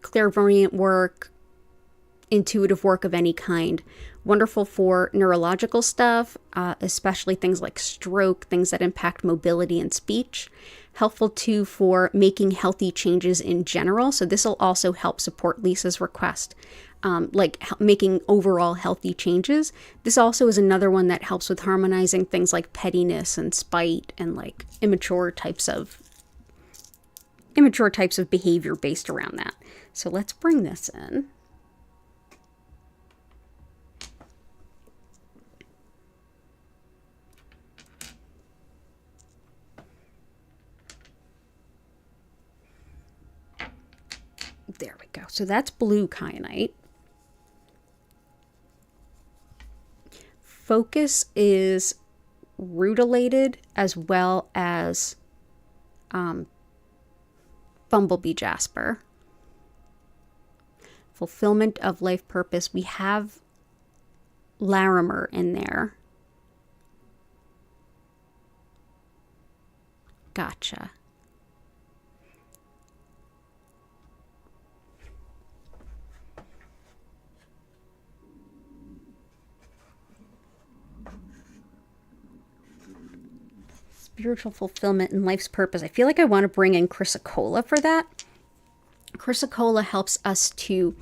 S1: clairvoyant work, intuitive work of any kind. Wonderful for neurological stuff, especially things like stroke, things that impact mobility and speech. Helpful too for making healthy changes in general. So this will also help support Lisa's request, like making overall healthy changes. This also is another one that helps with harmonizing things like pettiness and spite and like immature types of behavior based around that. So let's bring this in. There we go. So that's blue kyanite. Focus is rutilated as well as bumblebee jasper. Fulfillment of life purpose. We have Larimer in there. Gotcha. Spiritual fulfillment and life's purpose. I feel like I want to bring in chrysocolla for that. Chrysocolla helps us to,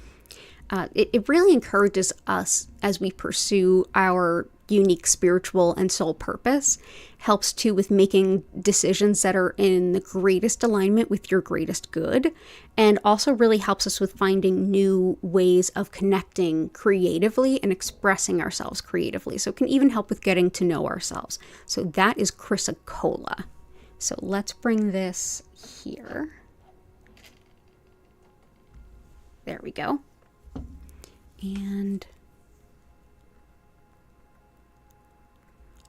S1: it really encourages us as we pursue our unique spiritual and soul purpose. Helps too with making decisions that are in the greatest alignment with your greatest good, and also really helps us with finding new ways of connecting creatively and expressing ourselves creatively. So it can even help with getting to know ourselves. So that is chrysocolla. So let's bring this here. There we go. And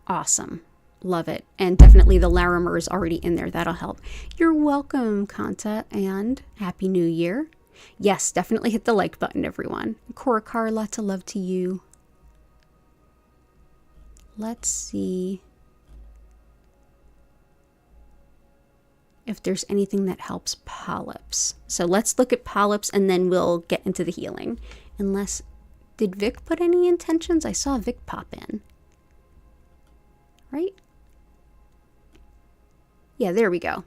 S1: awesome. Love it. And definitely the Larimer is already in there. That'll help. You're welcome, Kanta, and Happy New Year. Yes, definitely hit the like button, everyone. Korakar, lots of love to you. Let's see if there's anything that helps polyps. So let's look at polyps and then we'll get into the healing. Unless, did Vic put any intentions? I saw Vic pop in. Right? Yeah, there we go.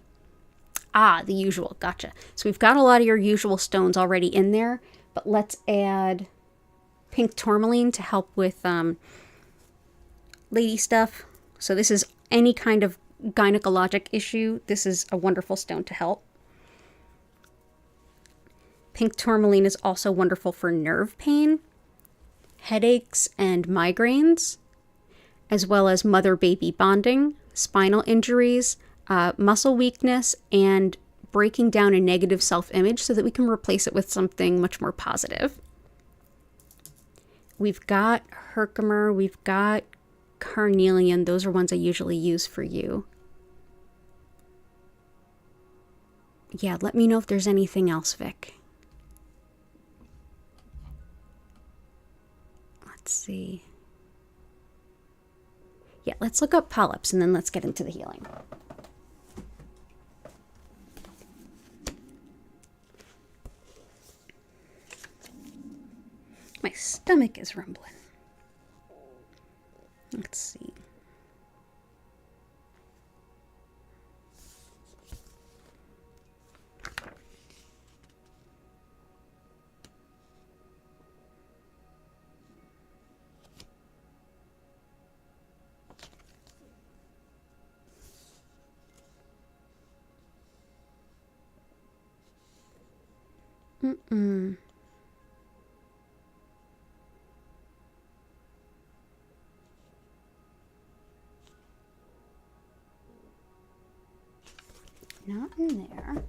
S1: Ah, the usual. Gotcha. So we've got a lot of your usual stones already in there, but let's add pink tourmaline to help with lady stuff. So this is any kind of gynecologic issue. This is a wonderful stone to help. Pink tourmaline is also wonderful for nerve pain, headaches, and migraines, as well as mother-baby bonding, spinal injuries, muscle weakness, and breaking down a negative self-image so that we can replace it with something much more positive. We've got Herkimer, we've got carnelian. Those are ones I usually use for you. Yeah, let me know if there's anything else, Vic. Let's see. Yeah, let's look up polyps and then let's get into the healing. My stomach is rumbling. Let's see. Mm-mm. Not in there.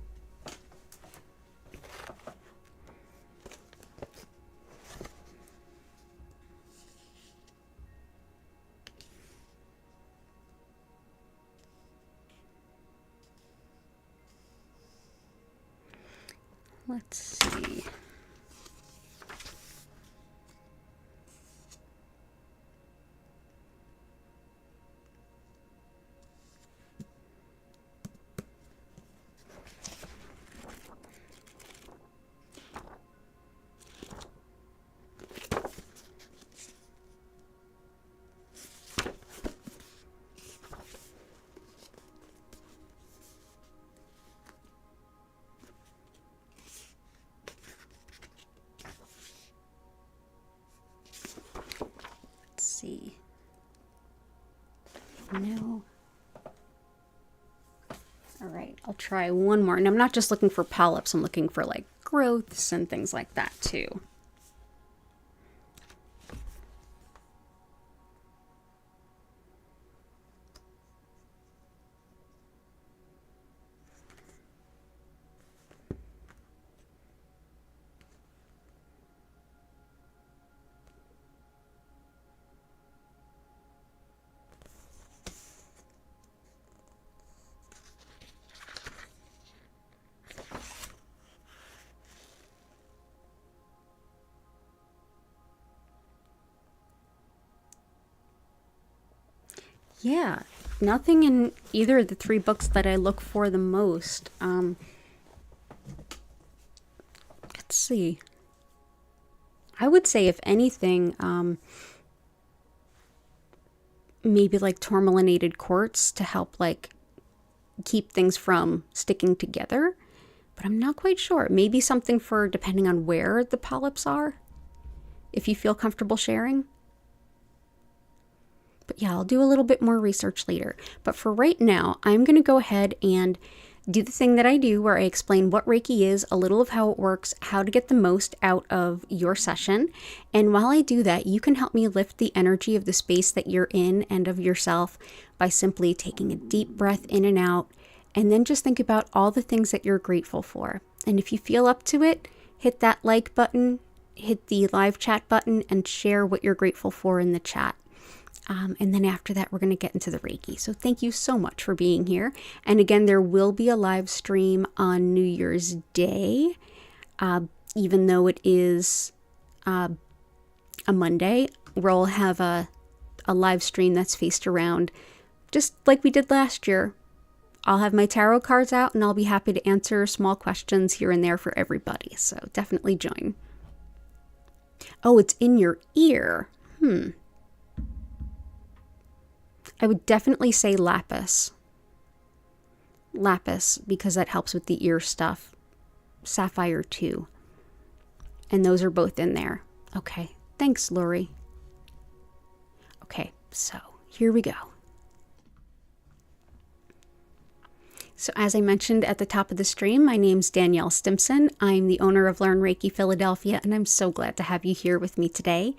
S1: Let's see. See. No. All right, I'll try one more. And I'm not just looking for polyps, I'm looking for like growths and things like that too. Yeah, nothing in either of the three books that I look for the most. Let's see. I would say, if anything, maybe like tourmalinated quartz to help like keep things from sticking together. But I'm not quite sure. Maybe something for depending on where the polyps are, if you feel comfortable sharing. But yeah, I'll do a little bit more research later. But for right now, I'm going to go ahead and do the thing that I do where I explain what Reiki is, a little of how it works, how to get the most out of your session. And while I do that, you can help me lift the energy of the space that you're in and of yourself by simply taking a deep breath in and out, and then just think about all the things that you're grateful for. And if you feel up to it, hit that like button, hit the live chat button, and share what you're grateful for in the chat. And then after that, we're going to get into the Reiki. So thank you so much for being here. And again, there will be a live stream on New Year's Day, even though it is a Monday. We'll have a live stream that's faced around just like we did last year. I'll have my tarot cards out and I'll be happy to answer small questions here and there for everybody. So definitely join. Oh, it's in your ear. I would definitely say lapis. Lapis, because that helps with the ear stuff. Sapphire too. And those are both in there. Okay. Thanks, Lori. Okay, so here we go. So as I mentioned at the top of the stream, my name's Danielle Stimpson. I'm the owner of Learn Reiki Philadelphia, and I'm so glad to have you here with me today.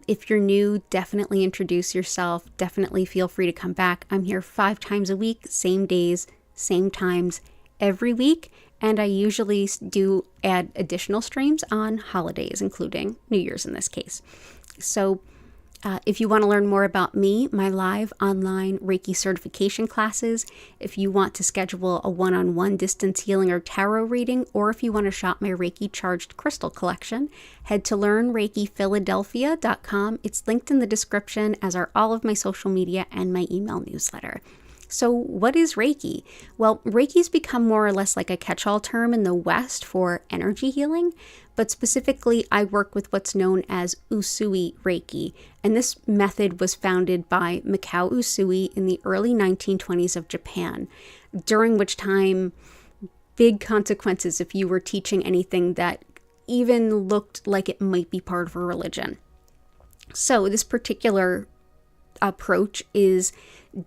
S1: If you're new, definitely introduce yourself. Definitely feel free to come back. I'm here 5 times a week, same days, same times, every week. And I usually do add additional streams on holidays, including New Year's in this case. So if you want to learn more about me, my live online Reiki certification classes, if you want to schedule a one-on-one distance healing or tarot reading, or if you want to shop my Reiki charged crystal collection, head to learnreikiphiladelphia.com. It's linked in the description, as are all of my social media and my email newsletter. So what is Reiki? Well, Reiki's become more or less like a catch-all term in the West for energy healing, but specifically I work with what's known as Usui Reiki, and this method was founded by Mikao Usui in the early 1920s of Japan, during which time big consequences if you were teaching anything that even looked like it might be part of a religion. So this particular approach is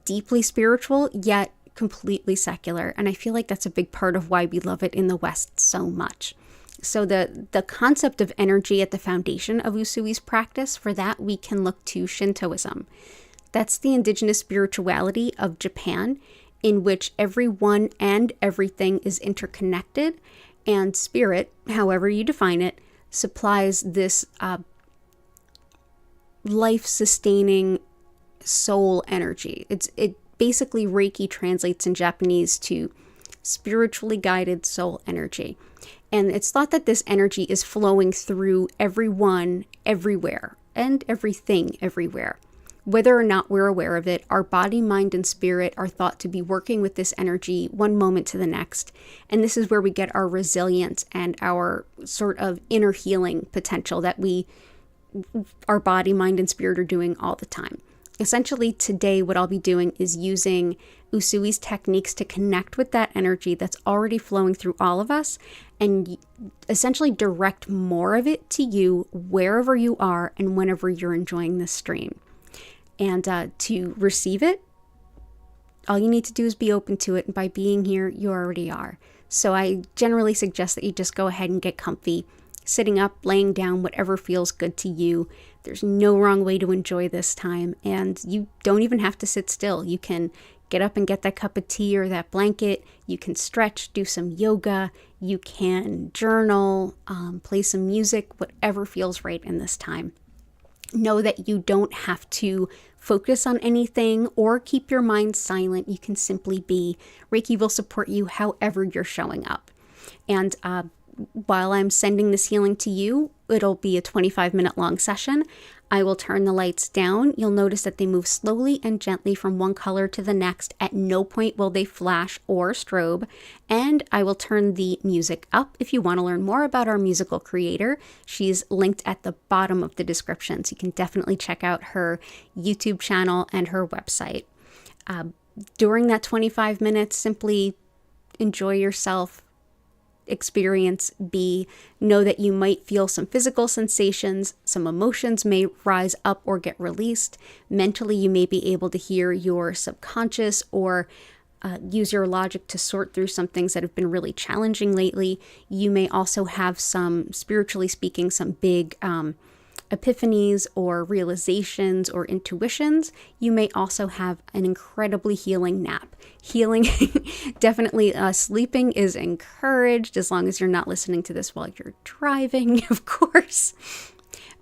S1: deeply spiritual, yet completely secular. And I feel like that's a big part of why we love it in the West so much. So the concept of energy at the foundation of Usui's practice, for that we can look to Shintoism. That's the indigenous spirituality of Japan, in which everyone and everything is interconnected, and spirit, however you define it, supplies this life-sustaining soul energy. It basically, Reiki translates in Japanese to spiritually guided soul energy. And it's thought that this energy is flowing through everyone, everywhere, and everything everywhere. Whether or not we're aware of it, our body, mind, and spirit are thought to be working with this energy one moment to the next. And this is where we get our resilience and our sort of inner healing potential that our body, mind, and spirit are doing all the time. Essentially, today, what I'll be doing is using Usui's techniques to connect with that energy that's already flowing through all of us and essentially direct more of it to you wherever you are and whenever you're enjoying this stream. And to receive it, all you need to do is be open to it. And by being here, you already are. So I generally suggest that you just go ahead and get comfy, sitting up, laying down, whatever feels good to you. There's no wrong way to enjoy this time, and you don't even have to sit still. You can get up and get that cup of tea or that blanket. You can stretch, do some yoga. You can journal, play some music, whatever feels right in this time. Know that you don't have to focus on anything or keep your mind silent. You can simply be. Reiki will support you however you're showing up. And while I'm sending this healing to you, it'll be a 25-minute long session. I will turn the lights down. You'll notice that they move slowly and gently from one color to the next. At no point will they flash or strobe. And I will turn the music up. If you want to learn more about our musical creator, she's linked at the bottom of the description. So you can definitely check out her YouTube channel and her website. During that 25 minutes, simply enjoy yourself. experience be, know that you might feel some physical sensations, some emotions may rise up or get released. Mentally, you may be able to hear your subconscious or use your logic to sort through some things that have been really challenging lately. You may also have some, spiritually speaking, some big epiphanies or realizations or intuitions. You may also have an incredibly healing nap. Healing, definitely sleeping is encouraged as long as you're not listening to this while you're driving, of course.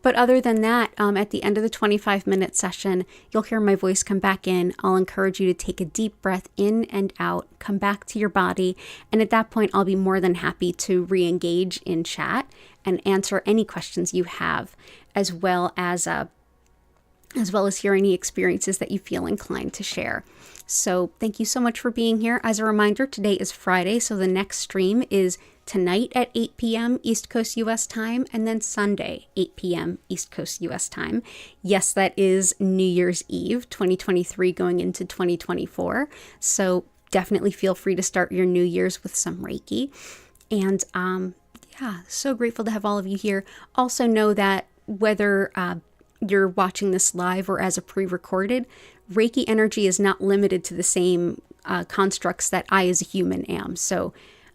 S1: But other than that, at the end of the 25-minute session, you'll hear my voice come back in. I'll encourage you to take a deep breath in and out, come back to your body. And at that point, I'll be more than happy to re-engage in chat and answer any questions you have, as well as hear any experiences that you feel inclined to share. So thank you so much for being here. As a reminder, today is Friday, so the next stream is tonight at 8 p.m. East Coast U.S. time, and then Sunday, 8 p.m. East Coast U.S. time. Yes, that is New Year's Eve, 2023 going into 2024. So definitely feel free to start your New Year's with some Reiki. And so grateful to have all of you here. Also know that whether you're watching this live or as a pre-recorded, Reiki energy is not limited to the same constructs that I as a human am. So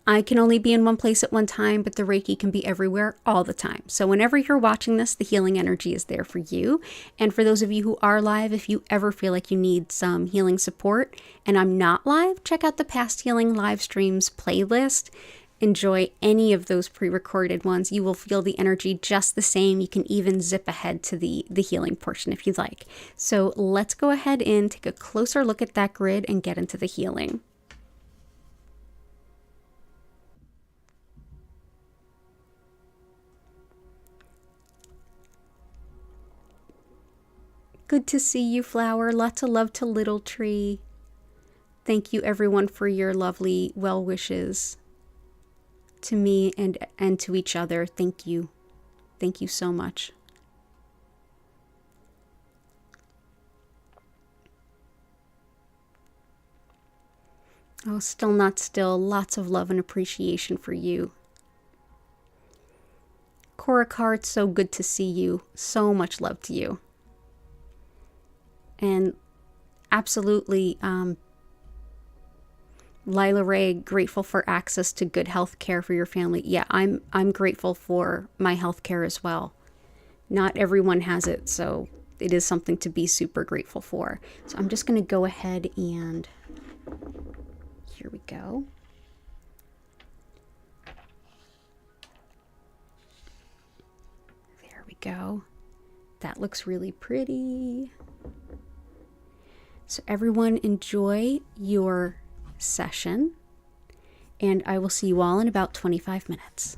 S1: I can only be in one place at one time, but the Reiki can be everywhere all the time. So whenever you're watching this, the healing energy is there for you. And for those of you who are live, if you ever feel like you need some healing support and I'm not live, check out the past healing live streams playlist. Enjoy any of those pre-recorded ones. You will feel the energy just the same. You can even zip ahead to the healing portion if you'd like. So let's go ahead and take a closer look at that grid and get into the healing. Good to see you, Flower. Lots of love to Little Tree. Thank you, everyone, for your lovely well wishes to me and to each other. Thank you. Thank you so much. Oh, still not still. Lots of love and appreciation for you. Cora Card, so good to see you. So much love to you. And absolutely, Lila Ray, grateful for access to good health care for your family. Yeah, I'm grateful for my health care as well. Not everyone has it, so it is something to be super grateful for. So I'm just going to go ahead and here we go. There we go. That looks really pretty. So everyone enjoy your session, and I will see you all in about 25 minutes.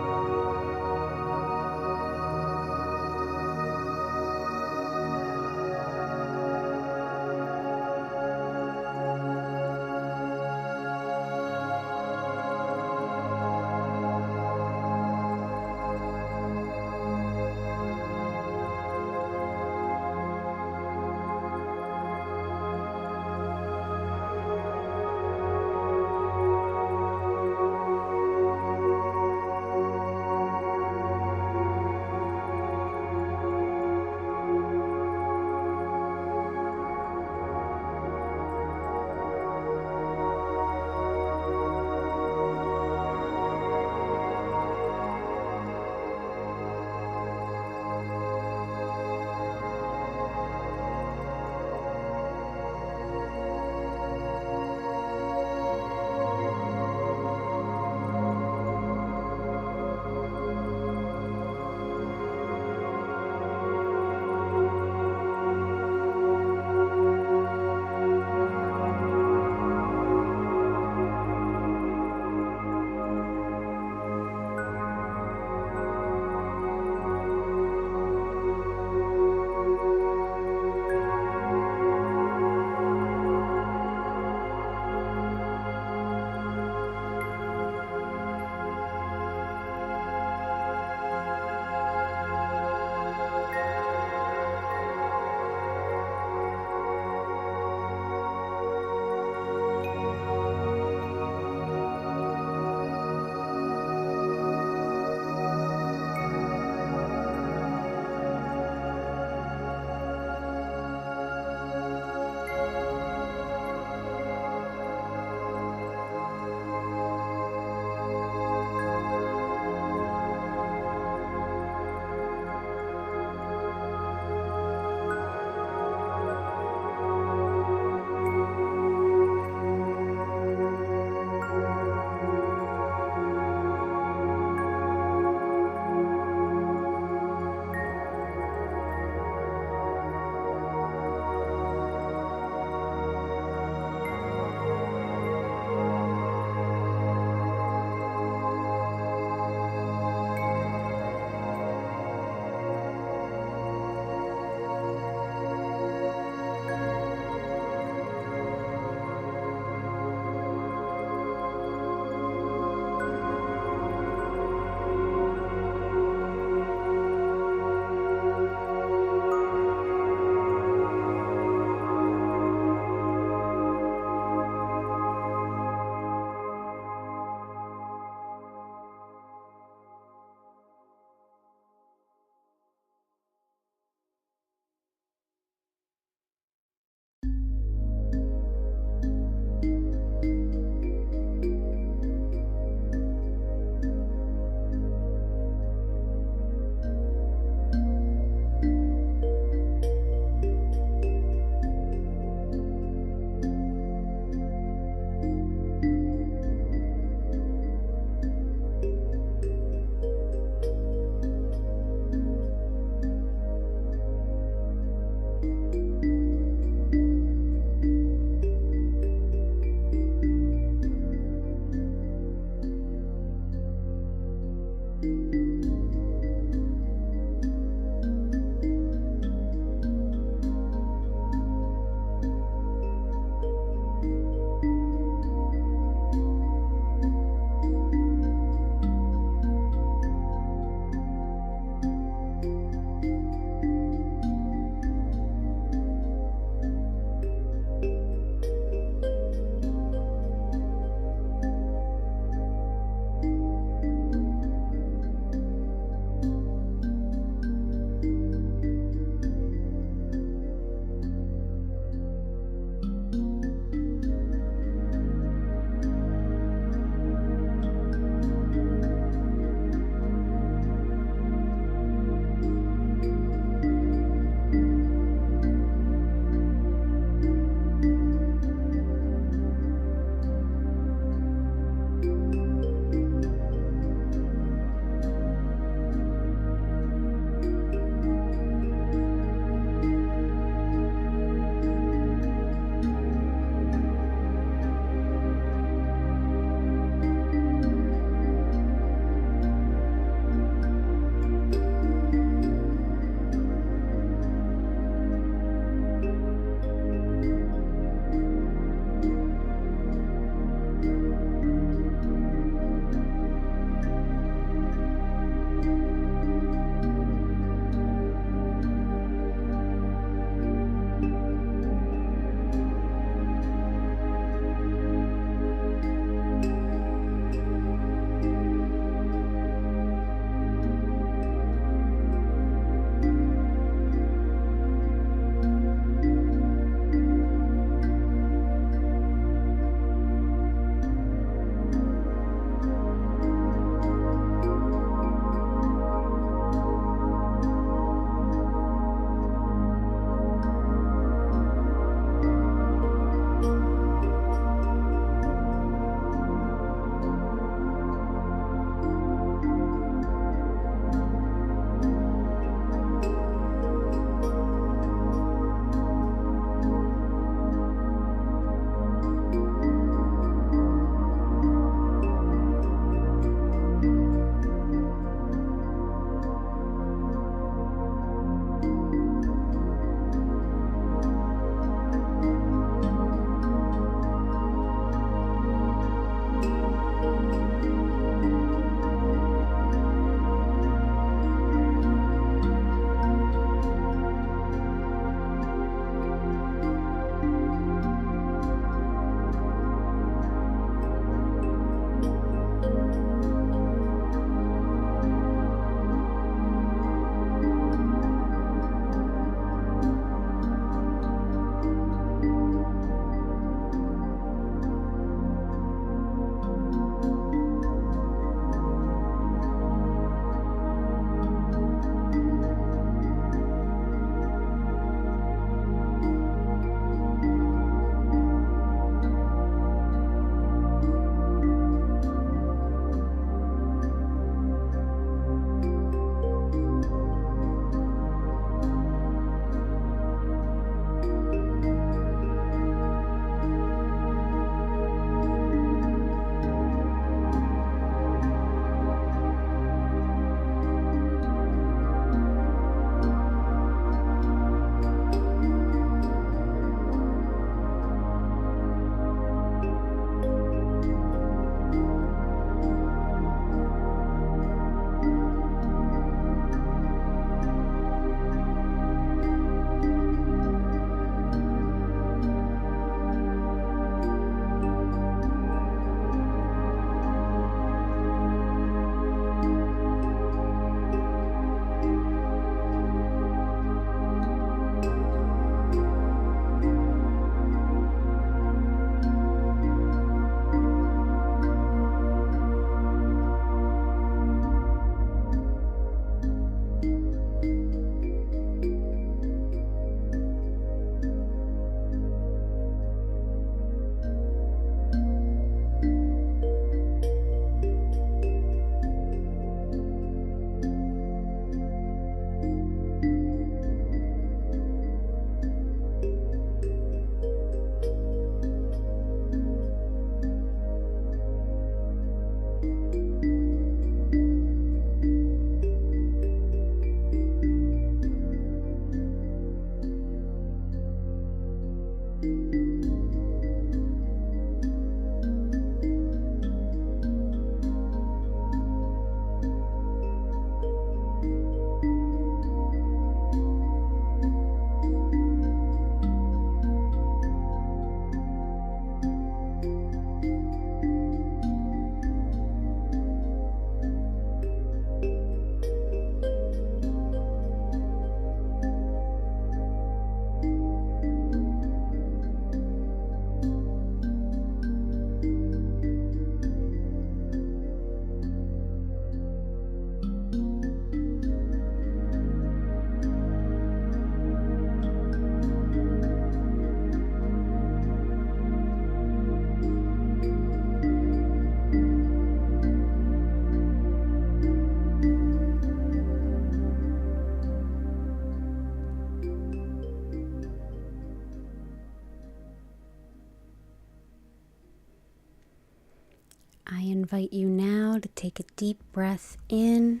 S1: invite you now to take a deep breath in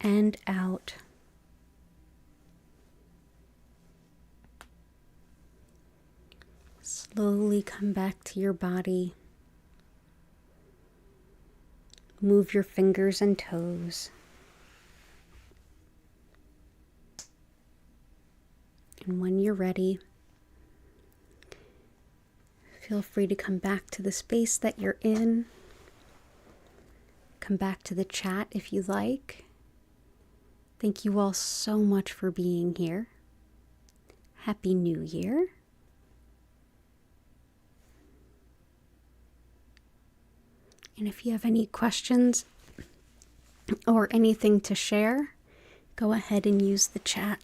S1: and out. Slowly come back to your body. Move your fingers and toes. And when you're ready, feel free to come back to the space that you're in. Come back to the chat if you like. Thank you all so much for being here. Happy New Year. And if you have any questions or anything to share, go ahead and use the chat.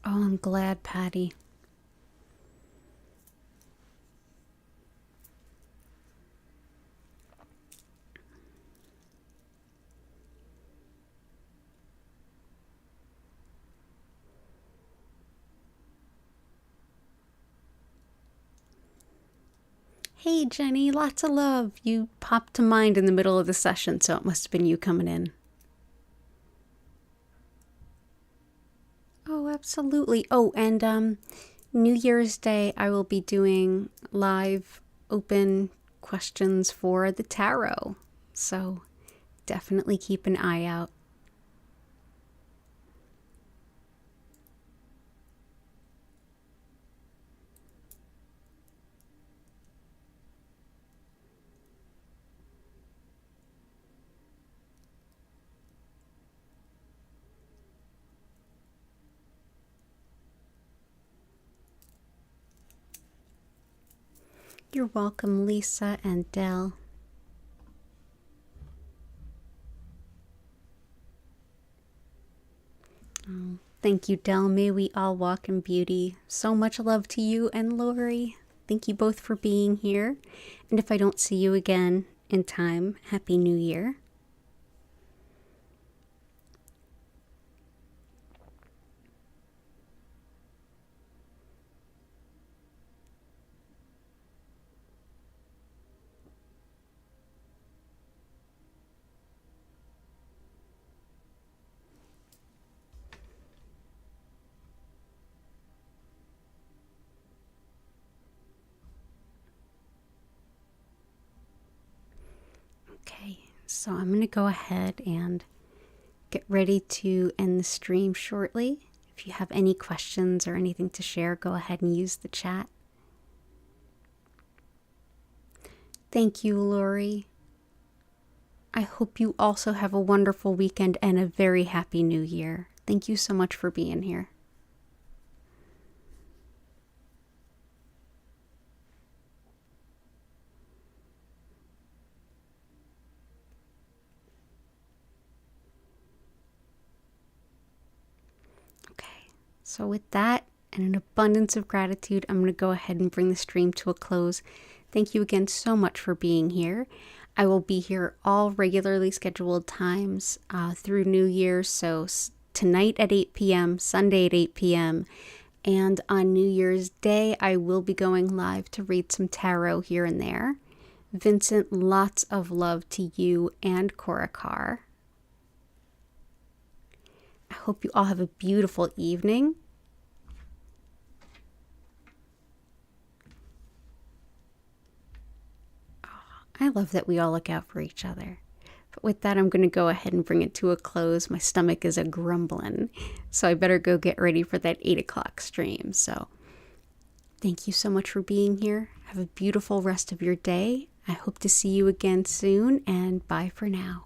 S1: Oh, I'm glad, Patty. Hey, Jenny, lots of love. You popped to mind in the middle of the session, so it must have been you coming in. Oh, absolutely. Oh, and New Year's Day, I will be doing live open questions for the tarot. So definitely keep an eye out. You're welcome, Lisa and Dell. Oh, thank you, Dell. May we all walk in beauty. So much love to you and Lori. Thank you both for being here. And if I don't see you again in time, Happy New Year. Okay, so I'm going to go ahead and get ready to end the stream shortly. If you have any questions or anything to share, go ahead and use the chat. Thank you, Lori. I hope you also have a wonderful weekend and a very happy new year. Thank you so much for being here. So with that and an abundance of gratitude, I'm going to go ahead and bring the stream to a close. Thank you again so much for being here. I will be here all regularly scheduled times through New Year's. So tonight at 8 p.m., Sunday at 8 p.m., and on New Year's Day, I will be going live to read some tarot here and there. Vincent, lots of love to you and Korakar. I hope you all have a beautiful evening. Oh, I love that we all look out for each other. But with that, I'm going to go ahead and bring it to a close. My stomach is a grumbling, so I better go get ready for that 8 o'clock stream. So thank you so much for being here. Have a beautiful rest of your day. I hope to see you again soon, and bye for now.